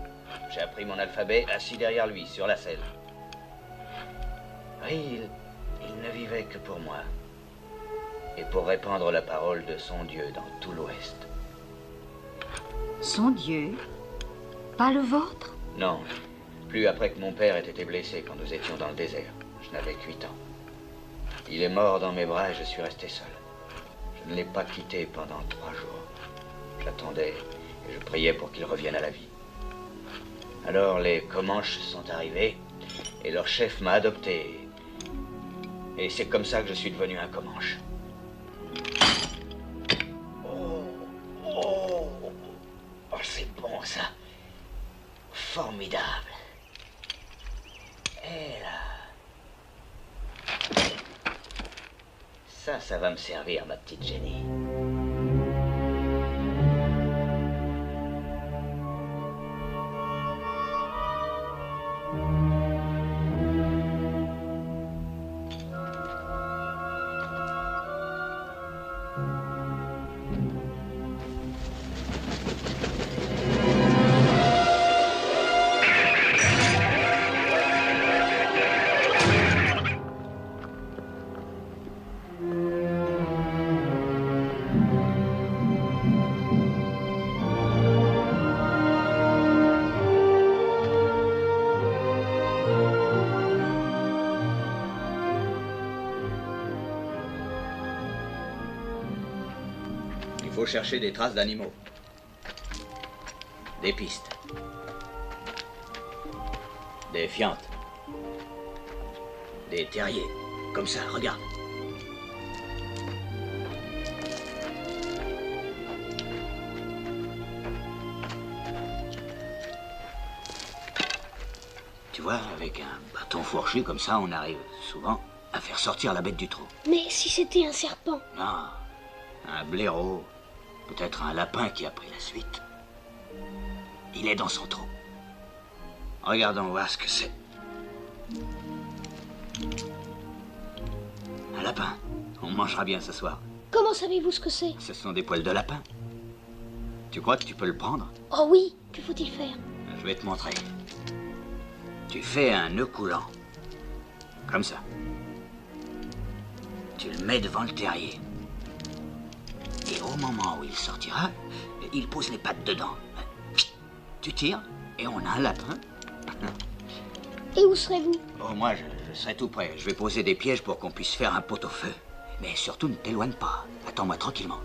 Speaker 8: J'ai appris mon alphabet assis derrière lui, sur la selle. Oui, il ne vivait que pour moi. Et pour répandre la parole de son Dieu dans tout l'Ouest.
Speaker 7: Son Dieu? Pas le vôtre?
Speaker 8: Non, plus après que mon père ait été blessé quand nous étions dans le désert. Je n'avais que 8 ans. Il est mort dans mes bras et je suis resté seul. Je ne l'ai pas quitté pendant 3 jours. J'attendais et je priais pour qu'il revienne à la vie. Alors les Comanches sont arrivés et leur chef m'a adopté. Et c'est comme ça que je suis devenu un Comanche. Oh, c'est bon ça. Formidable. Et là. Ça va me servir, ma petite Jenny. faut chercher des traces d'animaux. Des pistes. Des fientes. Des terriers. Comme ça, regarde. Tu vois, avec un bâton fourchu comme ça, on arrive souvent à faire sortir la bête du trou.
Speaker 5: Mais si c'était un serpent?
Speaker 8: Non, un blaireau, peut-être un lapin qui a pris la suite. Il est dans son trou. Regardons voir ce que c'est. Un lapin. On mangera bien ce soir.
Speaker 5: Comment savez-vous ce que c'est?
Speaker 8: Ce sont des poils de lapin. Tu crois que tu peux le prendre?
Speaker 5: Oh oui, que faut-il faire?
Speaker 8: Je vais te montrer. Tu fais un nœud coulant. Comme ça. Tu le mets devant le terrier. Et au moment où il sortira, il pose les pattes dedans. Tu tires et on a un lapin.
Speaker 5: Et où serez-vous?
Speaker 8: Oh, moi, je serai tout prêt. Je vais poser des pièges pour qu'on puisse faire un pot-au-feu. Mais surtout, ne t'éloigne pas. Attends-moi tranquillement.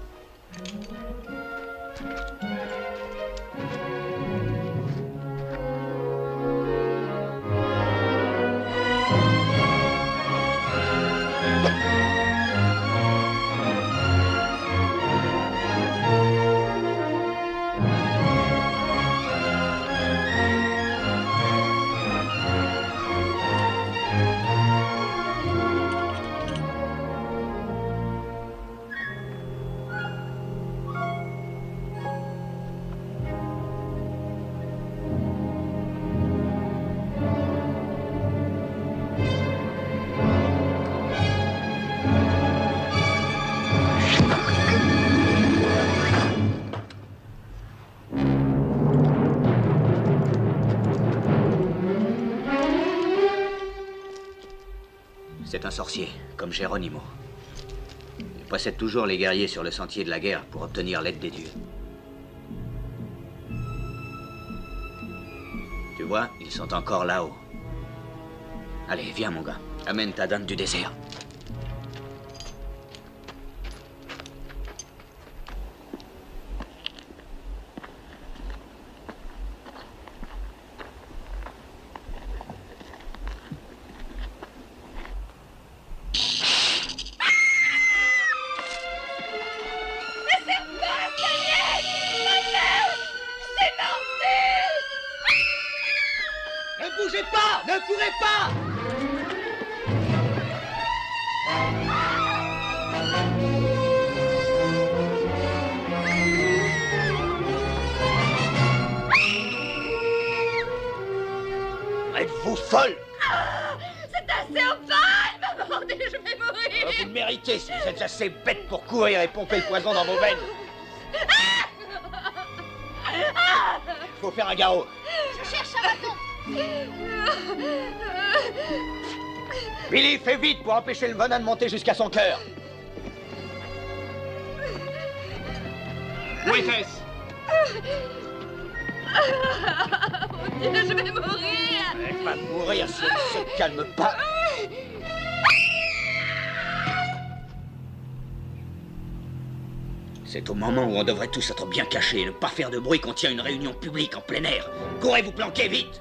Speaker 8: C'est un sorcier, comme Geronimo. Il précède toujours les guerriers sur le sentier de la guerre pour obtenir l'aide des dieux. Tu vois, ils sont encore là-haut. Allez, viens mon gars, amène ta dinde du désert. Êtes-vous folle?
Speaker 3: C'est un serpent! Bordel, je vais mourir!
Speaker 8: Vous le méritez si vous êtes assez bête pour courir et pomper le poison dans vos veines. Faut faire un garrot.
Speaker 3: Je cherche un bâton!
Speaker 8: Billy, fais vite pour empêcher le venin de monter jusqu'à son cœur.
Speaker 4: Où était-ce?
Speaker 3: Mon Dieu, je vais mourir!
Speaker 8: Elle va mourir si elle ne se calme pas. C'est au moment où on devrait tous être bien cachés et ne pas faire de bruit qu'on tient une réunion publique en plein air. Courez vous planquer vite!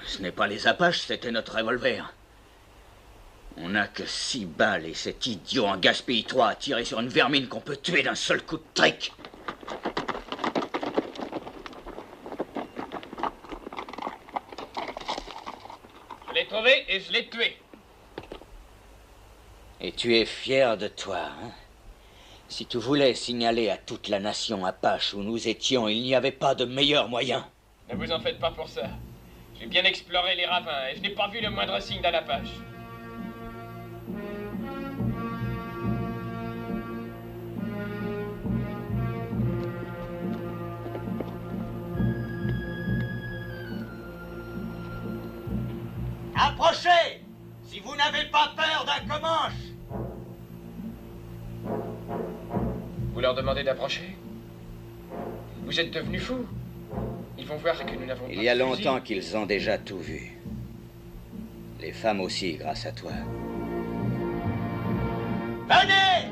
Speaker 8: Ce n'est pas les Apaches, c'était notre revolver. On n'a que 6 balles et cet idiot en gaspille 3 a tiré sur une vermine qu'on peut tuer d'un seul coup de trick.
Speaker 4: Je l'ai trouvé et je l'ai tué.
Speaker 8: Et tu es fier de toi, hein? Si tu voulais signaler à toute la nation Apache où nous étions, il n'y avait pas de meilleur moyen.
Speaker 4: Ne vous en faites pas pour ça. J'ai bien exploré les ravins et je n'ai pas vu le moindre signe d'un Apache.
Speaker 10: Approchez! Si vous n'avez pas peur d'un Comanche!
Speaker 4: Vous leur demandez d'approcher? Vous êtes devenus fous. Ils vont voir que nous n'avons pas
Speaker 8: Il y a
Speaker 4: de fusil.
Speaker 8: longtemps qu'ils ont déjà tout vu. Les femmes aussi, grâce à toi.
Speaker 10: Venez!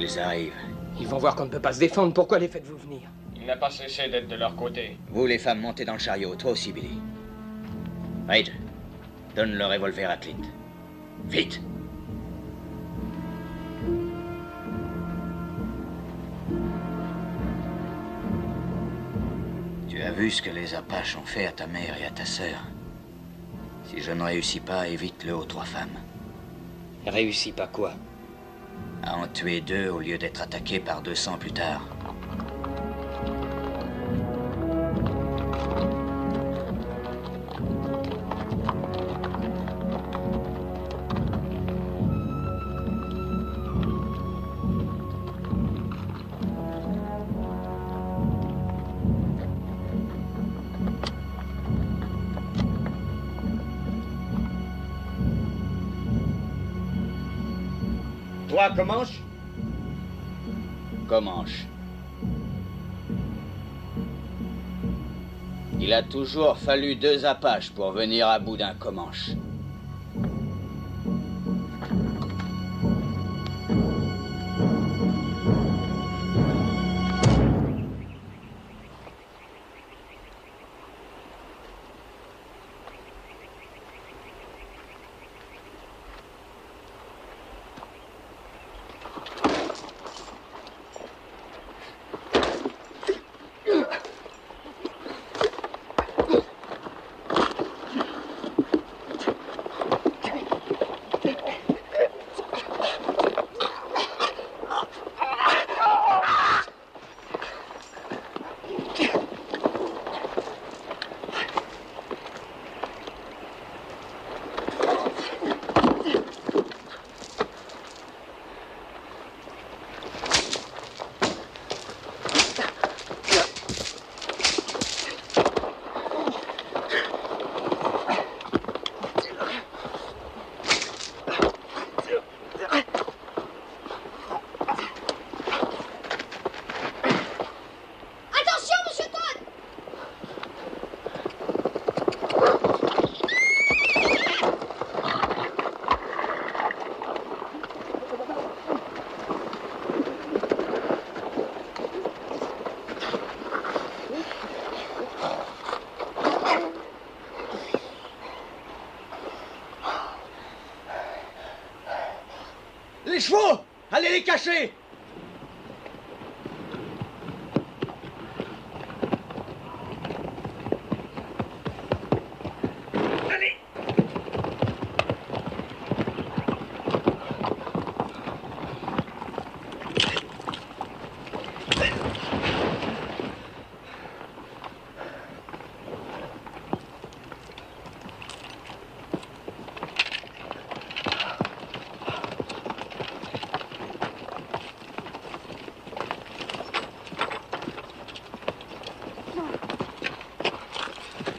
Speaker 8: Ils arrivent.
Speaker 9: Ils vont voir qu'on ne peut pas se défendre. Pourquoi les faites-vous venir?
Speaker 4: Il n'a pas cessé d'être de leur côté.
Speaker 8: Vous, les femmes, montez dans le chariot. Toi aussi, Billy. Reid, donne le revolver à Clint. Vite! Tu as vu ce que les Apaches ont fait à ta mère et à ta sœur. Si je ne réussis pas, évite-le aux 3 femmes.
Speaker 9: Réussis pas quoi?
Speaker 8: À en tuer 2 au lieu d'être attaqué par 200 plus tard.
Speaker 10: Toi, Comanche?
Speaker 8: Comanche. Il a toujours fallu 2 Apaches pour venir à bout d'un Comanche.
Speaker 10: Les chevaux! Allez les cacher! Allez!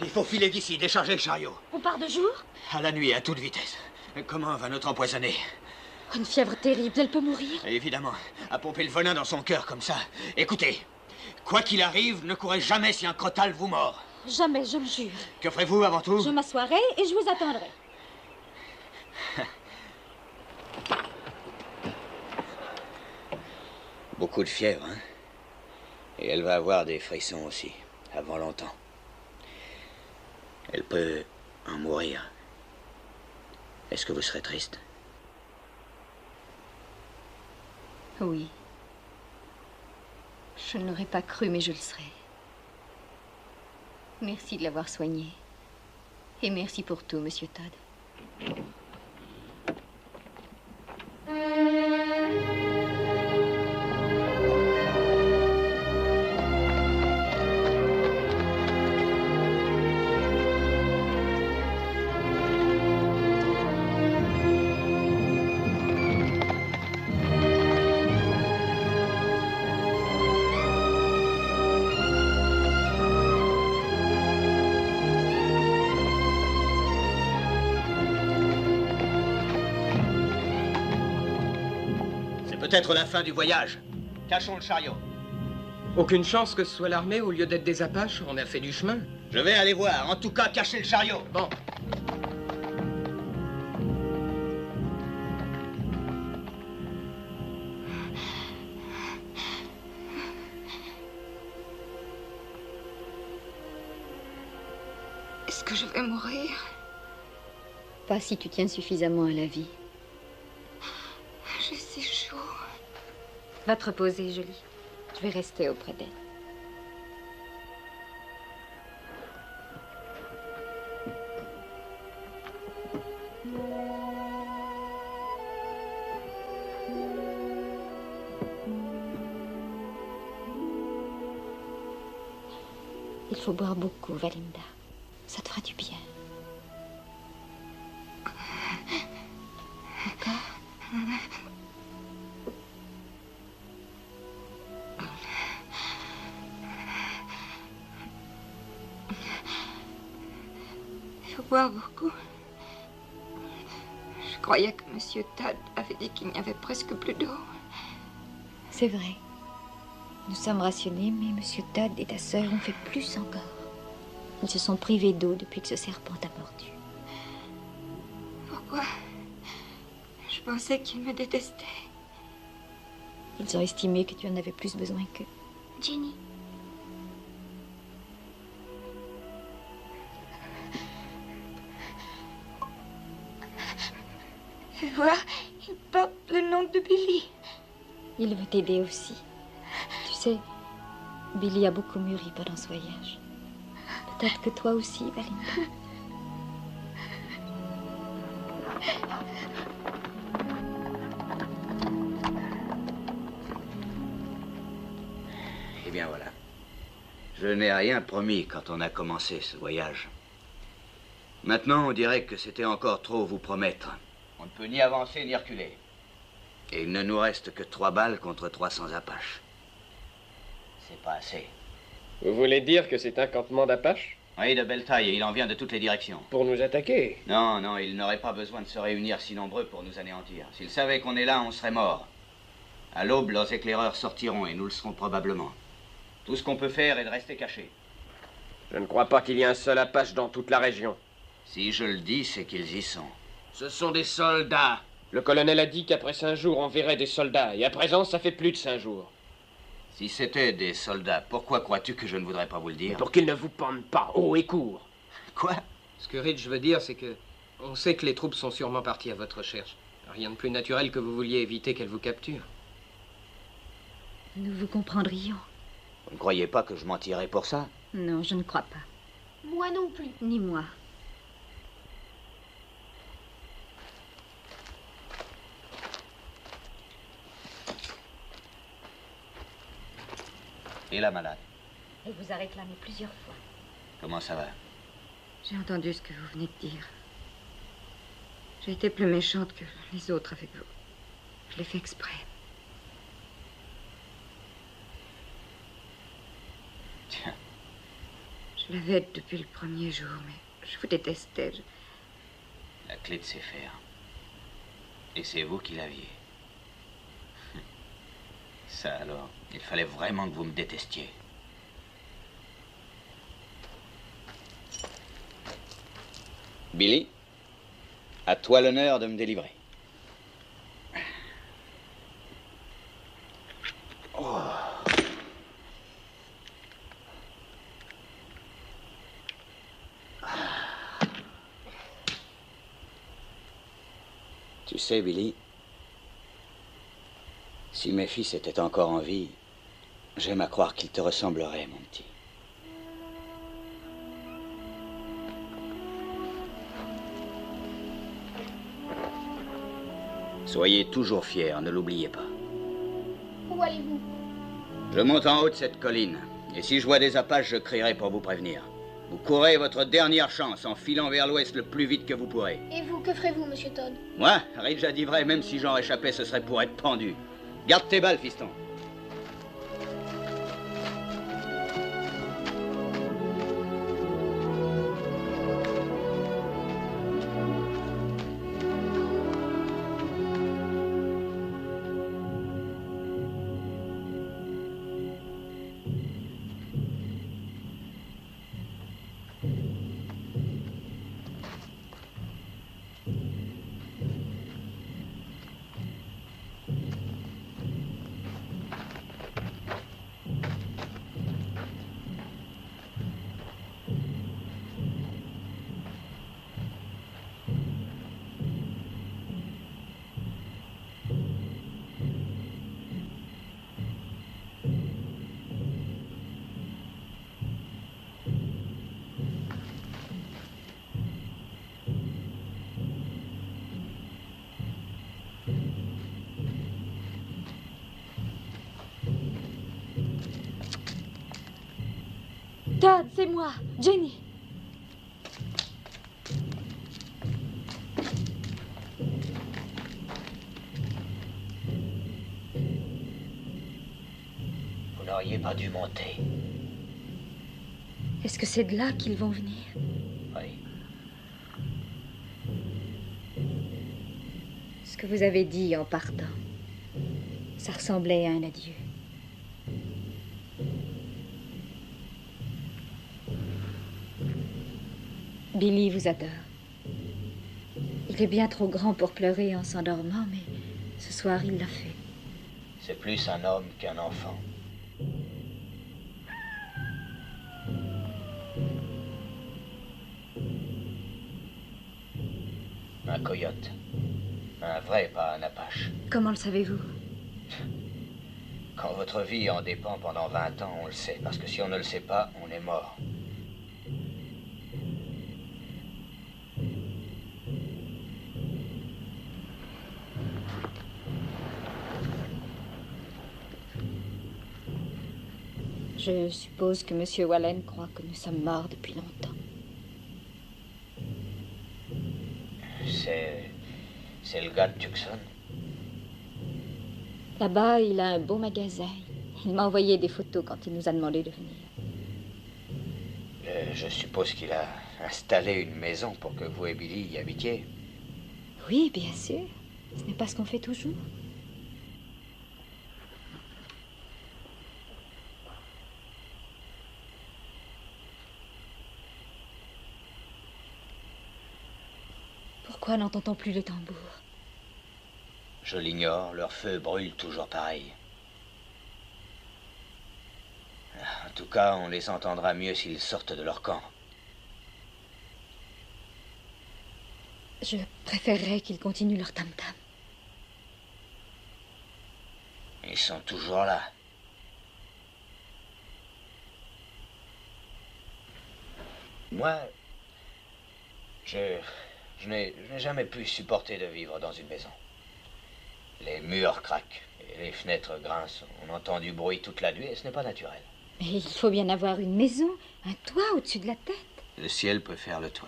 Speaker 10: Il faut filer d'ici, décharger le chariot.
Speaker 7: On part de jour?
Speaker 10: À la nuit, à toute vitesse. Comment va notre empoisonné?
Speaker 7: Une fièvre terrible, elle peut mourir.
Speaker 10: Évidemment, à pomper le venin dans son cœur comme ça. Écoutez, quoi qu'il arrive, ne courez jamais si un crotal vous mord.
Speaker 7: Jamais, je le jure.
Speaker 10: Que ferez-vous avant tout?
Speaker 7: Je m'assoirai et je vous attendrai.
Speaker 8: Beaucoup de fièvre, hein? Et elle va avoir des frissons aussi, avant longtemps. Elle peut en mourir. Est-ce que vous serez triste?
Speaker 6: Oui. Je ne l'aurais pas cru, mais je le serai. Merci de l'avoir soigné. Et merci pour tout, Monsieur Todd.
Speaker 10: peut-être la fin du voyage. Cachons le chariot.
Speaker 9: Aucune chance que ce soit l'armée au lieu d'être des Apaches? On a fait du chemin.
Speaker 10: Je vais aller voir. En tout cas, cachez le chariot.
Speaker 9: Bon.
Speaker 6: Est-ce que je vais mourir? Pas si tu tiens suffisamment à la vie. J'ai si chaud. Va te reposer, Julie. Je vais rester auprès d'elle. Il faut boire beaucoup, Valinda. Ça te fera du bien. Encore? Il faut boire beaucoup. Je croyais que Monsieur Todd avait dit qu'il n'y avait presque plus d'eau. C'est vrai. Nous sommes rationnés, mais Monsieur Todd et ta sœur ont fait plus encore. Ils se sont privés d'eau depuis que ce serpent t'a mordu. Pourquoi? Je pensais qu'ils me détestaient. Ils ont estimé que tu en avais plus besoin qu'eux.
Speaker 5: Jenny.
Speaker 6: Fais voir, il porte le nom de Billy. Il veut t'aider aussi. Tu sais, Billy a beaucoup mûri pendant ce voyage. Peut-être que toi aussi, Valinda.
Speaker 8: Eh bien voilà. Je n'ai rien promis quand on a commencé ce voyage. Maintenant, on dirait que c'était encore trop vous promettre. On ne peut ni avancer ni reculer. Et il ne nous reste que 3 balles contre 300 Apaches. C'est pas assez.
Speaker 4: Vous voulez dire que c'est un campement d'Apaches?
Speaker 8: Oui, de belle taille, et il en vient de toutes les directions.
Speaker 4: Pour nous attaquer?
Speaker 8: Non, non, ils n'auraient pas besoin de se réunir si nombreux pour nous anéantir. S'ils savaient qu'on est là, on serait morts. À l'aube, leurs éclaireurs sortiront et nous le serons probablement. Tout ce qu'on peut faire est de rester cachés.
Speaker 4: Je ne crois pas qu'il y ait un seul Apache dans toute la région.
Speaker 8: Si je le dis, c'est qu'ils y sont.
Speaker 10: Ce sont des soldats.
Speaker 4: Le colonel a dit qu'après 5 jours, on verrait des soldats. Et à présent, ça fait plus de 5 jours.
Speaker 8: Si c'était des soldats, pourquoi crois-tu que je ne voudrais pas vous le dire?
Speaker 4: Pour qu'ils ne vous pendent pas haut et court.
Speaker 8: Quoi?
Speaker 9: Ce que Ridge veut dire, c'est que... on sait que les troupes sont sûrement parties à votre recherche. Rien de plus naturel que vous vouliez éviter qu'elles vous capturent.
Speaker 6: Nous vous comprendrions.
Speaker 8: Vous ne croyez pas que je mentirais pour ça?
Speaker 6: Non, je ne crois pas.
Speaker 5: Moi non plus.
Speaker 6: Ni moi.
Speaker 8: Et la malade?
Speaker 6: Elle vous a réclamé plusieurs fois.
Speaker 8: Comment ça va?
Speaker 6: J'ai entendu ce que vous venez de dire. J'ai été plus méchante que les autres avec vous. Je l'ai fait exprès.
Speaker 8: Tiens.
Speaker 6: Je l'avais depuis le premier jour, mais je vous détestais.
Speaker 8: La clé de ses fers. Et c'est vous qui l'aviez. Ça alors, il fallait vraiment que vous me détestiez. Billy, à toi l'honneur de me délivrer. Oh. Tu sais, Billy, si mes fils étaient encore en vie, j'aime à croire qu'ils te ressembleraient, mon petit. Soyez toujours fiers, ne l'oubliez pas.
Speaker 5: Où allez-vous?
Speaker 8: Je monte en haut de cette colline, et si je vois des Apaches, je crierai pour vous prévenir. Vous courez votre dernière chance en filant vers l'ouest le plus vite que vous pourrez.
Speaker 5: Et vous, que ferez-vous, Monsieur Todd?
Speaker 8: Moi, Ridge a dit vrai, même si j'en réchappais, ce serait pour être pendu. Garde tes balles, fiston.
Speaker 7: Todd, c'est moi, Jenny.
Speaker 8: Vous n'auriez pas dû monter.
Speaker 7: Est-ce que c'est de là qu'ils vont venir?
Speaker 8: Oui.
Speaker 7: Ce que vous avez dit en partant, ça ressemblait à un adieu. Billy vous adore. Il est bien trop grand pour pleurer en s'endormant, mais ce soir, il l'a fait.
Speaker 8: C'est plus un homme qu'un enfant. Un coyote. Un vrai, pas un apache.
Speaker 7: Comment le savez-vous?
Speaker 8: Quand votre vie en dépend pendant 20 ans, on le sait. Parce que si on ne le sait pas, on est mort.
Speaker 7: Je suppose que M. Wallen croit que nous sommes morts depuis longtemps.
Speaker 8: C'est le gars de Tucson.
Speaker 7: Là-bas, il a un beau magasin. Il m'a envoyé des photos quand il nous a demandé de venir.
Speaker 8: Je suppose qu'il a installé une maison pour que vous et Billy y habitiez.
Speaker 7: Oui, bien sûr. Ce n'est pas ce qu'on fait toujours. Pourquoi n'entend-on plus le tambour?
Speaker 8: Je l'ignore, leur feu brûle toujours pareil. En tout cas, on les entendra mieux s'ils sortent de leur camp.
Speaker 7: Je préférerais qu'ils continuent leur tam-tam.
Speaker 8: Ils sont toujours là. Moi, je n'ai jamais pu supporter de vivre dans une maison. Les murs craquent et les fenêtres grincent. On entend du bruit toute la nuit et ce n'est pas naturel.
Speaker 7: Mais il faut bien avoir une maison, un toit au-dessus de la tête.
Speaker 8: Le ciel peut faire le toit.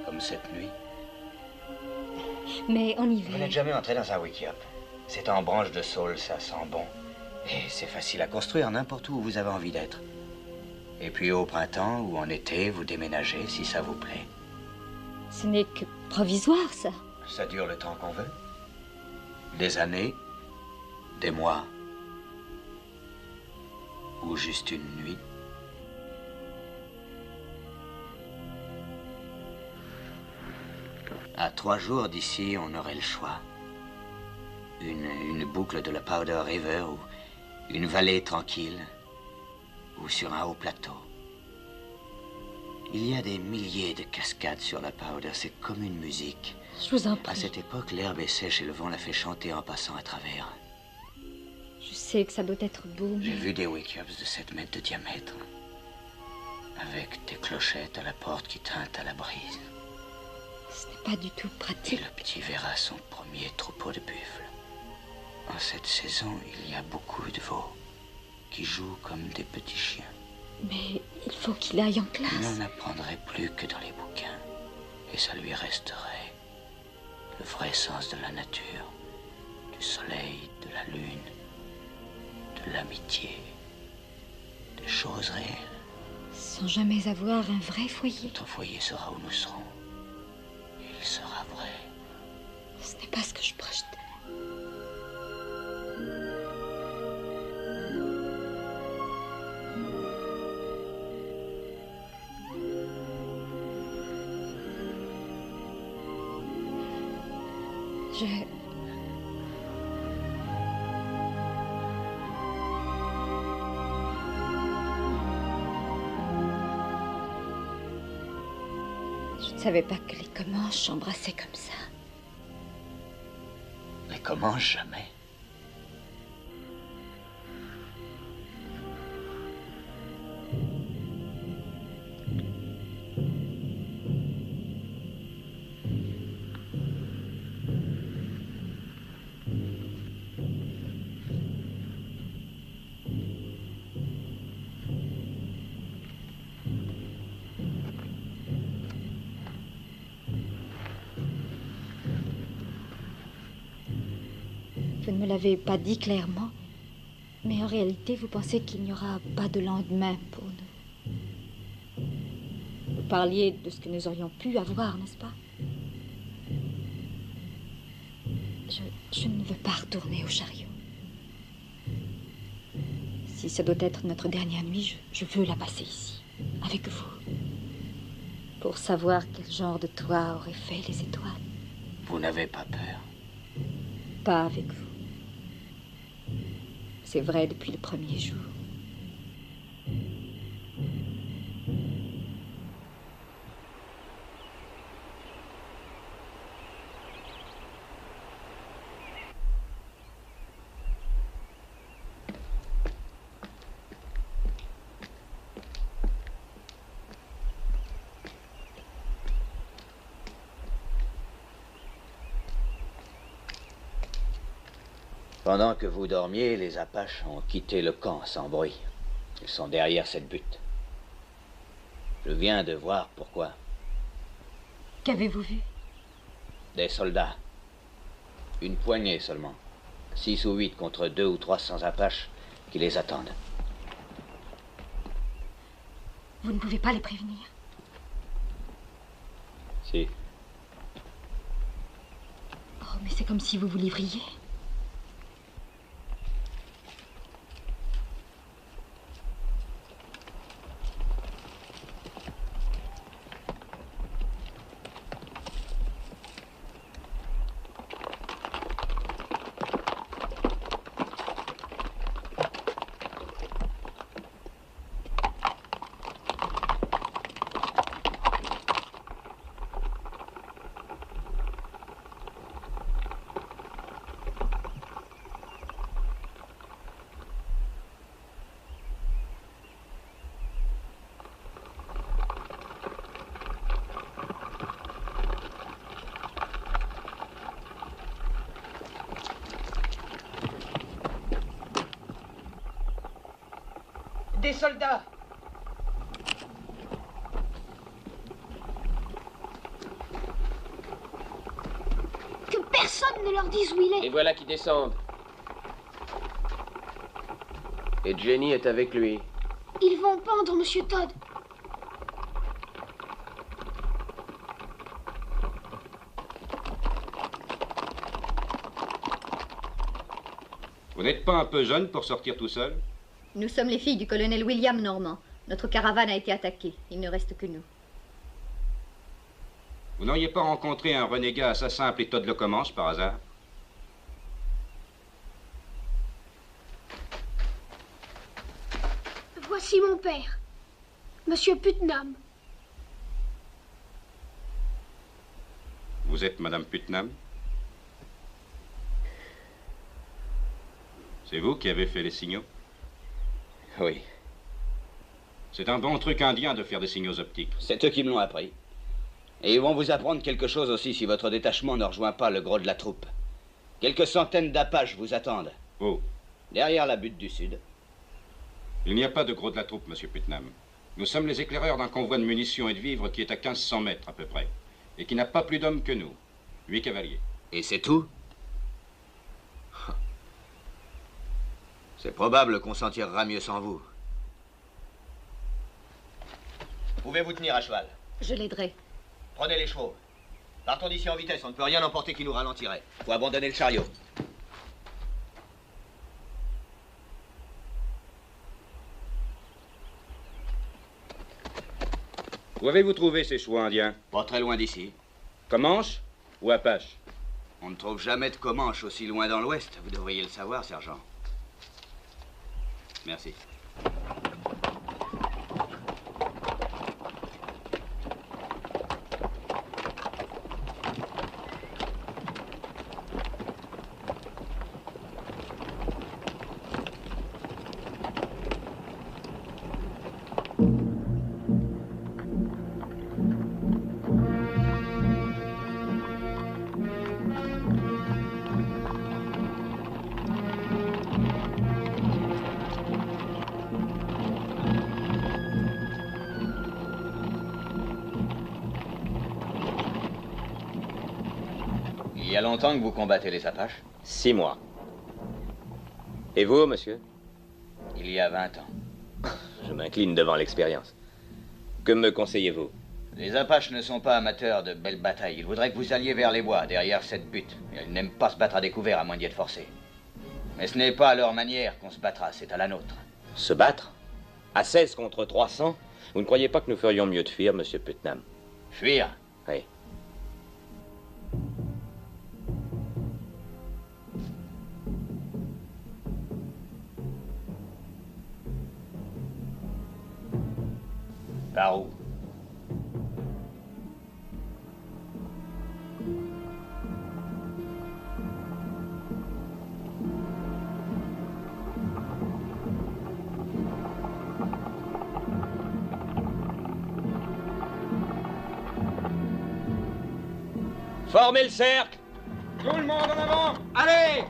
Speaker 8: Comme cette nuit.
Speaker 7: Mais en hiver...
Speaker 8: Vous n'êtes jamais entré dans un wiki-up. C'est en branche de saule, ça sent bon. Et c'est facile à construire n'importe où vous avez envie d'être. Et puis au printemps ou en été, vous déménagez si ça vous plaît.
Speaker 7: Ce n'est que provisoire, ça.
Speaker 8: Ça dure le temps qu'on veut. Des années, des mois, ou juste une nuit. À 3 jours d'ici, on aurait le choix. Une boucle de la Powder River ou une vallée tranquille ou sur un haut plateau. Il y a des milliers de cascades sur la Powder, c'est comme une musique.
Speaker 7: Je vous en prie.
Speaker 8: À cette époque, l'herbe est sèche et le vent la fait chanter en passant à travers.
Speaker 7: Je sais que ça doit être beau, mais...
Speaker 8: J'ai vu des wake-ups de 7 mètres de diamètre, avec des clochettes à la porte qui tintent à la brise.
Speaker 7: Ce n'est pas du tout
Speaker 8: Et
Speaker 7: pratique.
Speaker 8: le petit verra son premier troupeau de buffles. En cette saison, il y a beaucoup de veaux qui jouent comme des petits chiens.
Speaker 7: Mais il faut qu'il aille en
Speaker 8: Il
Speaker 7: classe.
Speaker 8: n'en apprendrait plus que dans les bouquins. Et ça lui resterait le vrai sens de la nature, du soleil, de la lune, de l'amitié, des choses réelles.
Speaker 7: Sans jamais avoir un vrai foyer.
Speaker 8: Notre foyer sera où nous serons. Il sera vrai.
Speaker 7: Ce n'est pas ce que je projetais. Je ne savais pas que les Comanches s'embrassaient comme ça.
Speaker 8: Mais comment jamais?
Speaker 7: Vous ne me l'avez pas dit clairement, mais en réalité, vous pensez qu'il n'y aura pas de lendemain pour nous. Vous parliez de ce que nous aurions pu avoir, n'est-ce pas? Je ne veux pas retourner au chariot. Si ça doit être notre dernière nuit, je veux la passer ici, avec vous. Pour savoir quel genre de toit auraient fait les étoiles.
Speaker 10: Vous n'avez pas peur?
Speaker 7: Pas avec vous. C'est vrai depuis le premier jour.
Speaker 8: Pendant que vous dormiez, les Apaches ont quitté le camp sans bruit. Ils sont derrière cette butte. Je viens de voir pourquoi.
Speaker 7: Qu'avez-vous vu?
Speaker 8: Des soldats. Une poignée seulement. 6 ou 8 contre 200 ou 300 Apaches qui les attendent.
Speaker 7: Vous ne pouvez pas les prévenir?
Speaker 8: Si.
Speaker 7: Oh, mais c'est comme si vous vous livriez.
Speaker 4: Des soldats!
Speaker 5: Que personne ne leur dise où il est.
Speaker 4: Et voilà qui descendent. Et Jenny est avec lui.
Speaker 5: Ils vont pendre Monsieur Todd.
Speaker 11: Vous n'êtes pas un peu jeune pour sortir tout seul?
Speaker 7: Nous sommes les filles du colonel William Normand. Notre caravane a été attaquée. Il ne reste que nous.
Speaker 11: Vous n'auriez pas rencontré un renégat assassin appelé Todd le Comanche par hasard?
Speaker 5: Voici mon père, Monsieur Putnam.
Speaker 11: Vous êtes Madame Putnam? C'est vous qui avez fait les signaux?
Speaker 8: Oui.
Speaker 11: C'est un bon truc indien de faire des signaux optiques.
Speaker 8: C'est eux qui me l'ont appris. Et ils vont vous apprendre quelque chose aussi si votre détachement ne rejoint pas le gros de la troupe. Quelques centaines d'Apaches vous attendent.
Speaker 11: Où?
Speaker 8: Derrière la butte du Sud.
Speaker 11: Il n'y a pas de gros de la troupe, Monsieur Putnam. Nous sommes les éclaireurs d'un convoi de munitions et de vivres qui est à 1500 mètres à peu près. Et qui n'a pas plus d'hommes que nous. 8 cavaliers.
Speaker 8: Et c'est tout? C'est probable qu'on s'en tirera mieux sans vous. Pouvez-vous tenir à cheval?
Speaker 7: Je l'aiderai.
Speaker 8: Prenez les chevaux. Partons d'ici en vitesse, on ne peut rien emporter qui nous ralentirait. Faut abandonner le chariot.
Speaker 11: Où avez-vous trouvé ces chevaux indiens?
Speaker 8: Pas très loin d'ici.
Speaker 11: Comanche ou Apache?
Speaker 8: On ne trouve jamais de Comanche aussi loin dans l'ouest. Vous devriez le savoir, sergent. Merci. Il y a longtemps que vous combattez les Apaches?
Speaker 4: 6 mois.
Speaker 12: Et vous, monsieur?
Speaker 8: Il y a 20 ans.
Speaker 12: Je m'incline devant l'expérience. Que me conseillez-vous?
Speaker 8: Les Apaches ne sont pas amateurs de belles batailles. Ils voudraient que vous alliez vers les bois, derrière cette butte. Ils n'aiment pas se battre à découvert, à moins d'y être forcés. Mais ce n'est pas à leur manière qu'on se battra, c'est à la nôtre.
Speaker 12: Se battre? À 16 contre 300? Vous ne croyez pas que nous ferions mieux de fuir, monsieur Putnam?
Speaker 8: Fuir?
Speaker 12: Oui.
Speaker 8: Par où?
Speaker 12: Formez le cercle!
Speaker 10: Tout le monde en avant! Allez!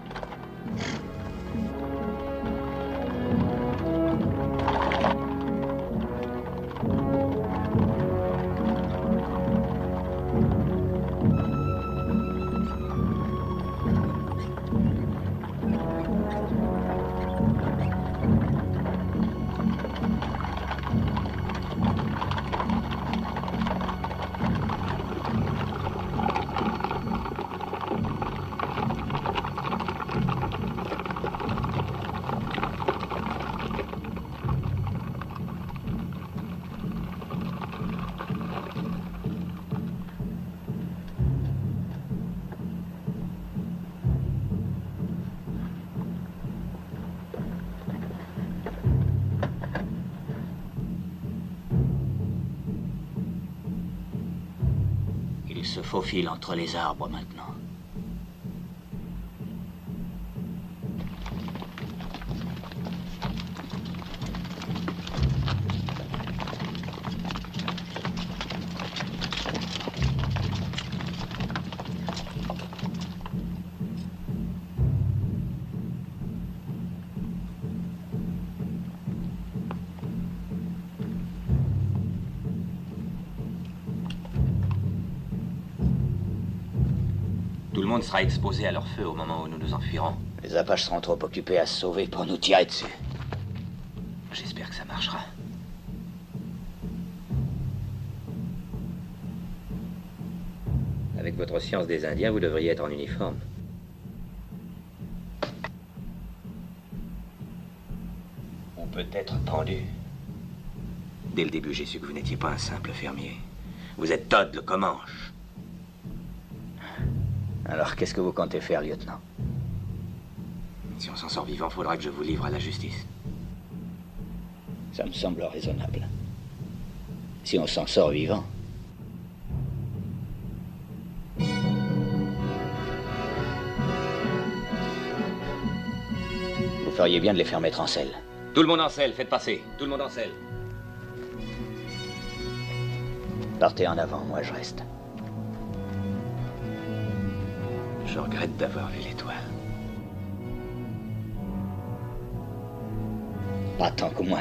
Speaker 10: Il se faufile entre les arbres maintenant.
Speaker 12: Tout le monde sera exposé à leur feu au moment où nous nous enfuirons.
Speaker 8: Les Apaches seront trop occupés à se sauver pour nous tirer dessus.
Speaker 12: J'espère que ça marchera. Avec votre science des Indiens, vous devriez être en uniforme.
Speaker 8: On peut être pendu.
Speaker 12: Dès le début, j'ai su que vous n'étiez pas un simple fermier. Vous êtes Todd le Comanche.
Speaker 8: Alors, qu'est-ce que vous comptez faire, lieutenant?
Speaker 12: Si on s'en sort vivant, faudra que je vous livre à la justice.
Speaker 8: Ça me semble raisonnable. Si on s'en sort vivant. Vous feriez bien de les faire mettre en selle.
Speaker 12: Tout le monde en selle, faites passer. Tout le monde en selle.
Speaker 8: Partez en avant, moi je reste.
Speaker 12: Je regrette d'avoir vu l'étoile.
Speaker 8: Pas tant que moi.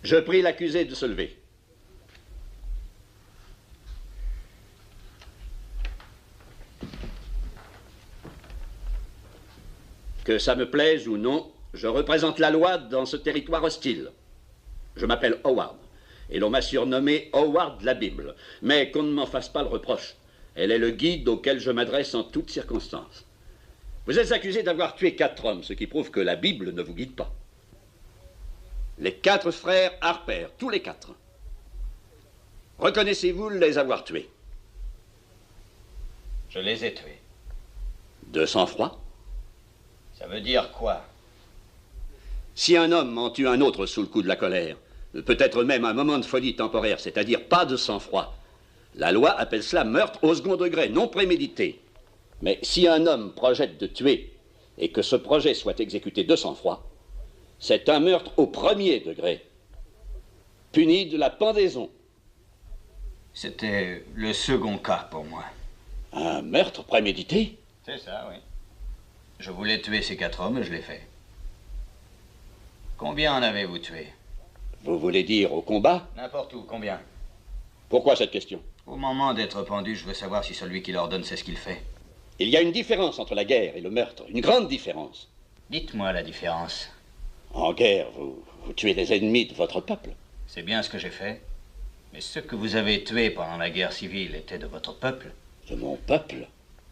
Speaker 13: Je prie l'accusé de se lever. Que ça me plaise ou non, je représente la loi dans ce territoire hostile. Je m'appelle Howard, et l'on m'a surnommé Howard de la Bible. Mais qu'on ne m'en fasse pas le reproche. Elle est le guide auquel je m'adresse en toutes circonstances. Vous êtes accusé d'avoir tué 4 hommes, ce qui prouve que la Bible ne vous guide pas. Les 4 frères Harper, tous les 4. Reconnaissez-vous les avoir tués?
Speaker 8: Je les ai tués.
Speaker 13: De sang-froid?
Speaker 8: Ça veut dire quoi?
Speaker 13: Si un homme en tue un autre sous le coup de la colère, peut-être même un moment de folie temporaire, c'est-à-dire pas de sang-froid, la loi appelle cela meurtre au second degré, non prémédité. Mais si un homme projette de tuer et que ce projet soit exécuté de sang-froid, c'est un meurtre au premier degré, puni de la pendaison.
Speaker 8: C'était le second cas pour moi.
Speaker 13: Un meurtre prémédité?
Speaker 8: C'est ça, oui. Je voulais tuer ces 4 hommes et je l'ai fait. Combien en avez-vous tué?
Speaker 13: Vous voulez dire au combat?
Speaker 8: N'importe où, combien?
Speaker 13: Pourquoi cette question?
Speaker 8: Au moment d'être pendu, je veux savoir si celui qui l'ordonne sait ce qu'il fait.
Speaker 13: Il y a une différence entre la guerre et le meurtre, une grande différence.
Speaker 8: Dites-moi la différence.
Speaker 13: En guerre, vous tuez les ennemis de votre peuple.
Speaker 8: C'est bien ce que j'ai fait. Mais ceux que vous avez tués pendant la guerre civile étaient de votre peuple.
Speaker 13: De mon peuple?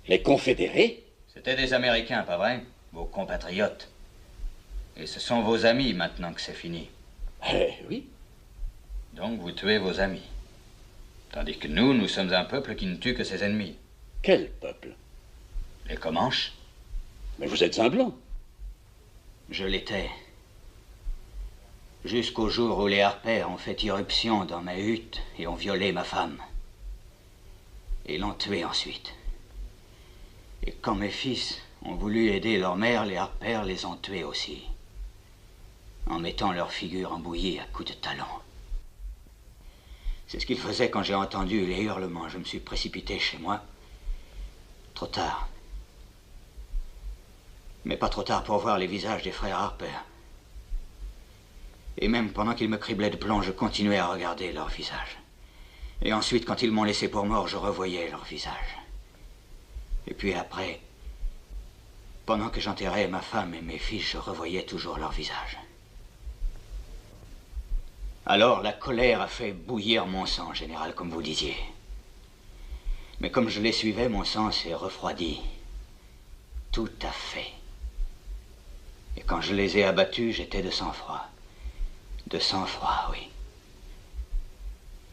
Speaker 13: Les confédérés?
Speaker 8: C'était des Américains, pas vrai? Vos compatriotes. Et ce sont vos amis maintenant que c'est fini.
Speaker 13: Eh oui.
Speaker 8: Donc vous tuez vos amis. Tandis que nous sommes un peuple qui ne tue que ses ennemis.
Speaker 13: Quel peuple?
Speaker 8: Les Comanches.
Speaker 13: Mais vous êtes un blanc.
Speaker 8: Je l'étais. Jusqu'au jour où les Harper ont fait irruption dans ma hutte et ont violé ma femme. Et l'ont tuée ensuite. Et quand mes fils ont voulu aider leur mère, les Harper les ont tués aussi. En mettant leur figure en bouillie à coups de talon. C'est ce qu'ils faisaient quand j'ai entendu les hurlements. Je me suis précipité chez moi. Trop tard. Mais pas trop tard pour voir les visages des frères Harper. Et même pendant qu'ils me criblaient de plomb, je continuais à regarder leurs visages. Et ensuite, quand ils m'ont laissé pour mort, je revoyais leurs visages. Et puis après, pendant que j'enterrais ma femme et mes fils, je revoyais toujours leurs visages. Alors la colère a fait bouillir mon sang, général, comme vous disiez. Mais comme je les suivais, mon sang s'est refroidi. Tout à fait. Et quand je les ai abattus, j'étais de sang-froid. De sang-froid, oui.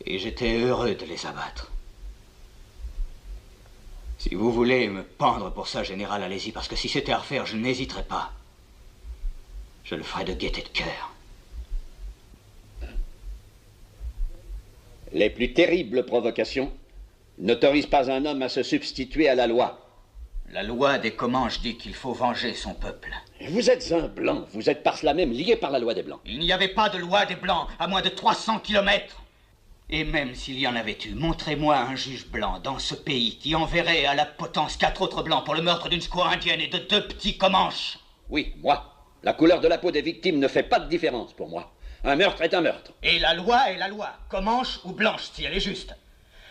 Speaker 8: Et j'étais heureux de les abattre. Si vous voulez me pendre pour ça, général, allez-y, parce que si c'était à refaire, je n'hésiterais pas. Je le ferais de gaieté de cœur.
Speaker 13: Les plus terribles provocations n'autorisent pas un homme à se substituer à la loi.
Speaker 8: La loi des Comanches dit qu'il faut venger son peuple.
Speaker 13: Vous êtes un blanc, vous êtes par cela même lié par la loi des blancs.
Speaker 10: Il n'y avait pas de loi des blancs à moins de 300 kilomètres.
Speaker 8: Et même s'il y en avait eu, montrez-moi un juge blanc dans ce pays qui enverrait à la potence 4 autres blancs pour le meurtre d'une squaw indienne et de 2 petits Comanches.
Speaker 13: Oui, moi. La couleur de la peau des victimes ne fait pas de différence pour moi. Un meurtre est un meurtre.
Speaker 10: Et la loi est la loi, Comanche ou blanche, si elle est juste.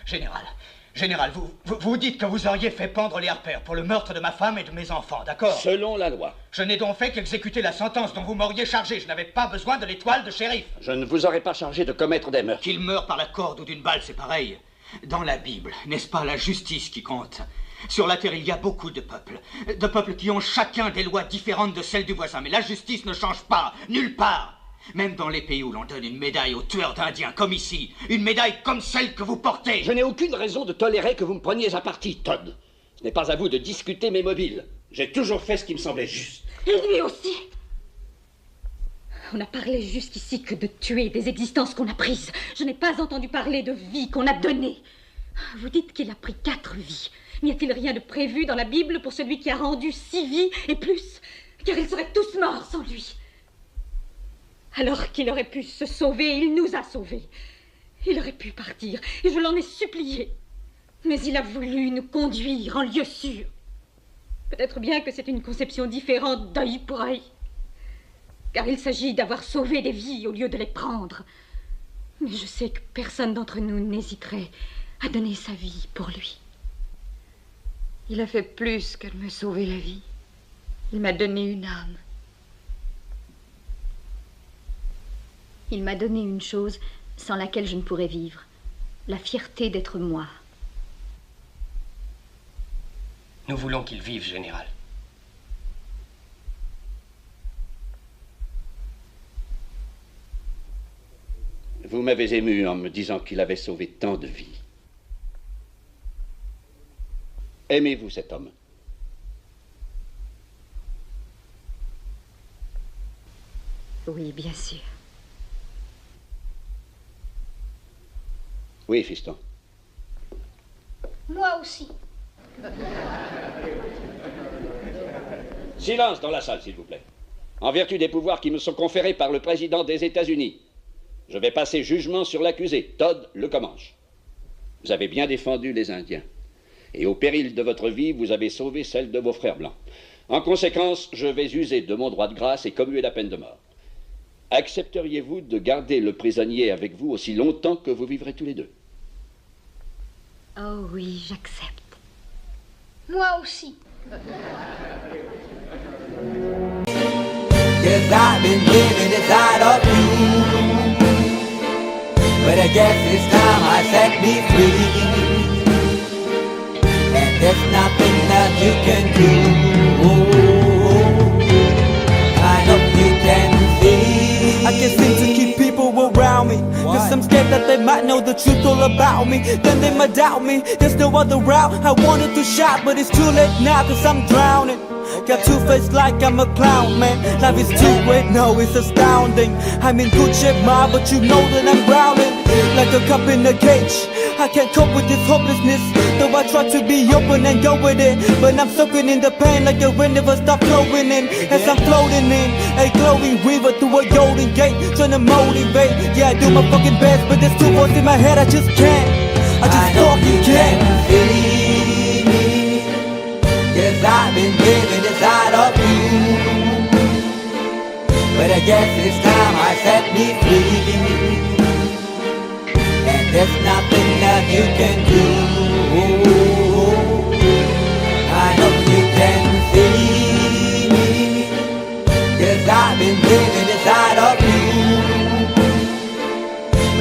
Speaker 10: Général, vous dites que vous auriez fait pendre les Harper pour le meurtre de ma femme et de mes enfants, d'accord?
Speaker 13: Selon la loi.
Speaker 10: Je n'ai donc fait qu'exécuter la sentence dont vous m'auriez chargé. Je n'avais pas besoin de l'étoile de shérif.
Speaker 13: Je ne vous aurais pas chargé de commettre des meurtres.
Speaker 10: Qu'il meure par la corde ou d'une balle, c'est pareil. Dans la Bible, n'est-ce pas la justice qui compte? Sur la terre, il y a beaucoup de peuples qui ont chacun des lois différentes de celles du voisin. Mais la justice ne change pas, nulle part. Même dans les pays où l'on donne une médaille aux tueurs d'Indiens, comme ici, une médaille comme celle que vous portez.
Speaker 13: Je n'ai aucune raison de tolérer que vous me preniez à partie, Todd. Ce n'est pas à vous de discuter mes mobiles. J'ai toujours fait ce qui me semblait juste.
Speaker 7: Et lui aussi. On n'a parlé jusqu'ici que de tuer des existences qu'on a prises. Je n'ai pas entendu parler de vies qu'on a données. Vous dites qu'il a pris 4 vies. N'y a-t-il rien de prévu dans la Bible pour celui qui a rendu 6 vies et plus? Car ils seraient tous morts sans lui. Alors qu'il aurait pu se sauver, il nous a sauvés. Il aurait pu partir, et je l'en ai supplié. Mais il a voulu nous conduire en lieu sûr. Peut-être bien que c'est une conception différente d'œil pour œil. car il s'agit d'avoir sauvé des vies au lieu de les prendre. Mais je sais que personne d'entre nous n'hésiterait à donner sa vie pour lui. Il a fait plus que de me sauver la vie. Il m'a donné une âme. Il m'a donné une chose sans laquelle je ne pourrais vivre. La fierté d'être moi.
Speaker 9: Nous voulons qu'il vive, général.
Speaker 13: Vous m'avez ému en me disant qu'il avait sauvé tant de vies. Aimez-vous cet homme?
Speaker 7: Oui, bien sûr.
Speaker 13: Oui, fiston.
Speaker 5: Moi aussi.
Speaker 13: Silence dans la salle, s'il vous plaît. En vertu des pouvoirs qui me sont conférés par le président des États-Unis, je vais passer jugement sur l'accusé, Todd le Comanche. Vous avez bien défendu les Indiens. Et au péril de votre vie, vous avez sauvé celle de vos frères blancs. En conséquence, je vais user de mon droit de grâce et commuer la peine de mort. Accepteriez-vous de garder le prisonnier avec vous aussi longtemps que vous vivrez tous les deux?
Speaker 7: Oh oui, j'accepte.
Speaker 5: Moi aussi.
Speaker 14: Yes, I've been living inside of you, but I guess this time I set me free, and there's nothing that you can do. I know you can see.
Speaker 15: I can't seem to keep people around me, cause I'm scared that they might know the truth all about me. Then they might doubt me, there's no other route. I wanted to shout, but it's too late now, cause I'm drowning. Got two face like I'm a clown, man. Life is too great, no, it's astounding. I'm in good shape, ma, but you know that I'm drowning like a cup in a cage. I can't cope with this hopelessness, though I try to be open and go with it. But I'm soaking in the pain like the wind never stop flowing in. As I'm floating in a glowing river through a golden gate, trying to motivate. Yeah, I do my fucking best, but there's two voices in my head, I just can't. I just fucking can't.
Speaker 14: Yes, I've been living inside of you, but I guess this time I set me free, and there's nothing that you can do. I know you can see me. Yes, I've been living inside of you,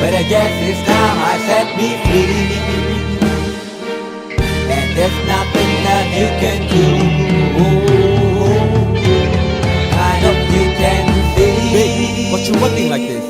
Speaker 14: but I guess this time I set me free, and there's nothing that you can do. I know you can see.
Speaker 15: Baby, what you acting like this?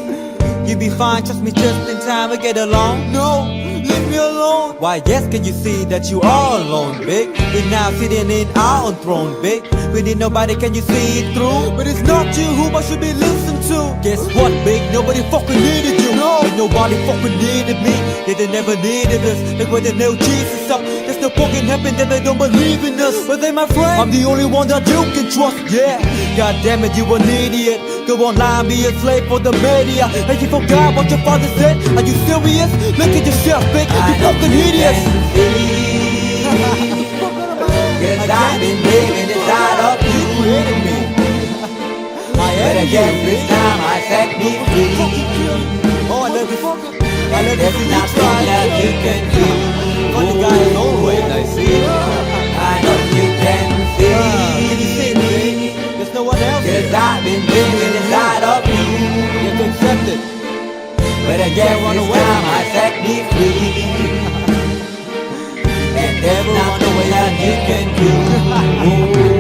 Speaker 15: You be fine, trust me, just in time to get along. No, leave me alone. Why, yes, can you see that you are alone, big? We're now sitting in our own throne, big. We need nobody, can you see it through? But it's not you who I should be listening to. Guess what, big? Nobody fucking needed you. No, and nobody fucking needed me. Yeah, they never needed us. Like when they nailed Jesus up, there's no fucking heaven that they don't believe in us. But they my friend, I'm the only one that you can trust. Yeah, god damn it, you an idiot. Go online, be a slave for the media. And you forgot what your father said. Are you serious? Look at yourself, big. You fucking idiots.
Speaker 14: Yes, I've been living inside of you, but I guess this time I set me free.
Speaker 15: Oh, I love you. I love
Speaker 14: There's
Speaker 15: you.
Speaker 14: nothing that you can do.
Speaker 15: Funny guy is always, I see.
Speaker 14: I know you can see.
Speaker 15: Can you see it, baby? There's no one else.
Speaker 14: Yes, I've been living inside of you.
Speaker 15: You have to accept it.
Speaker 14: But I guess this time I set me free. And there's nothing that you can do.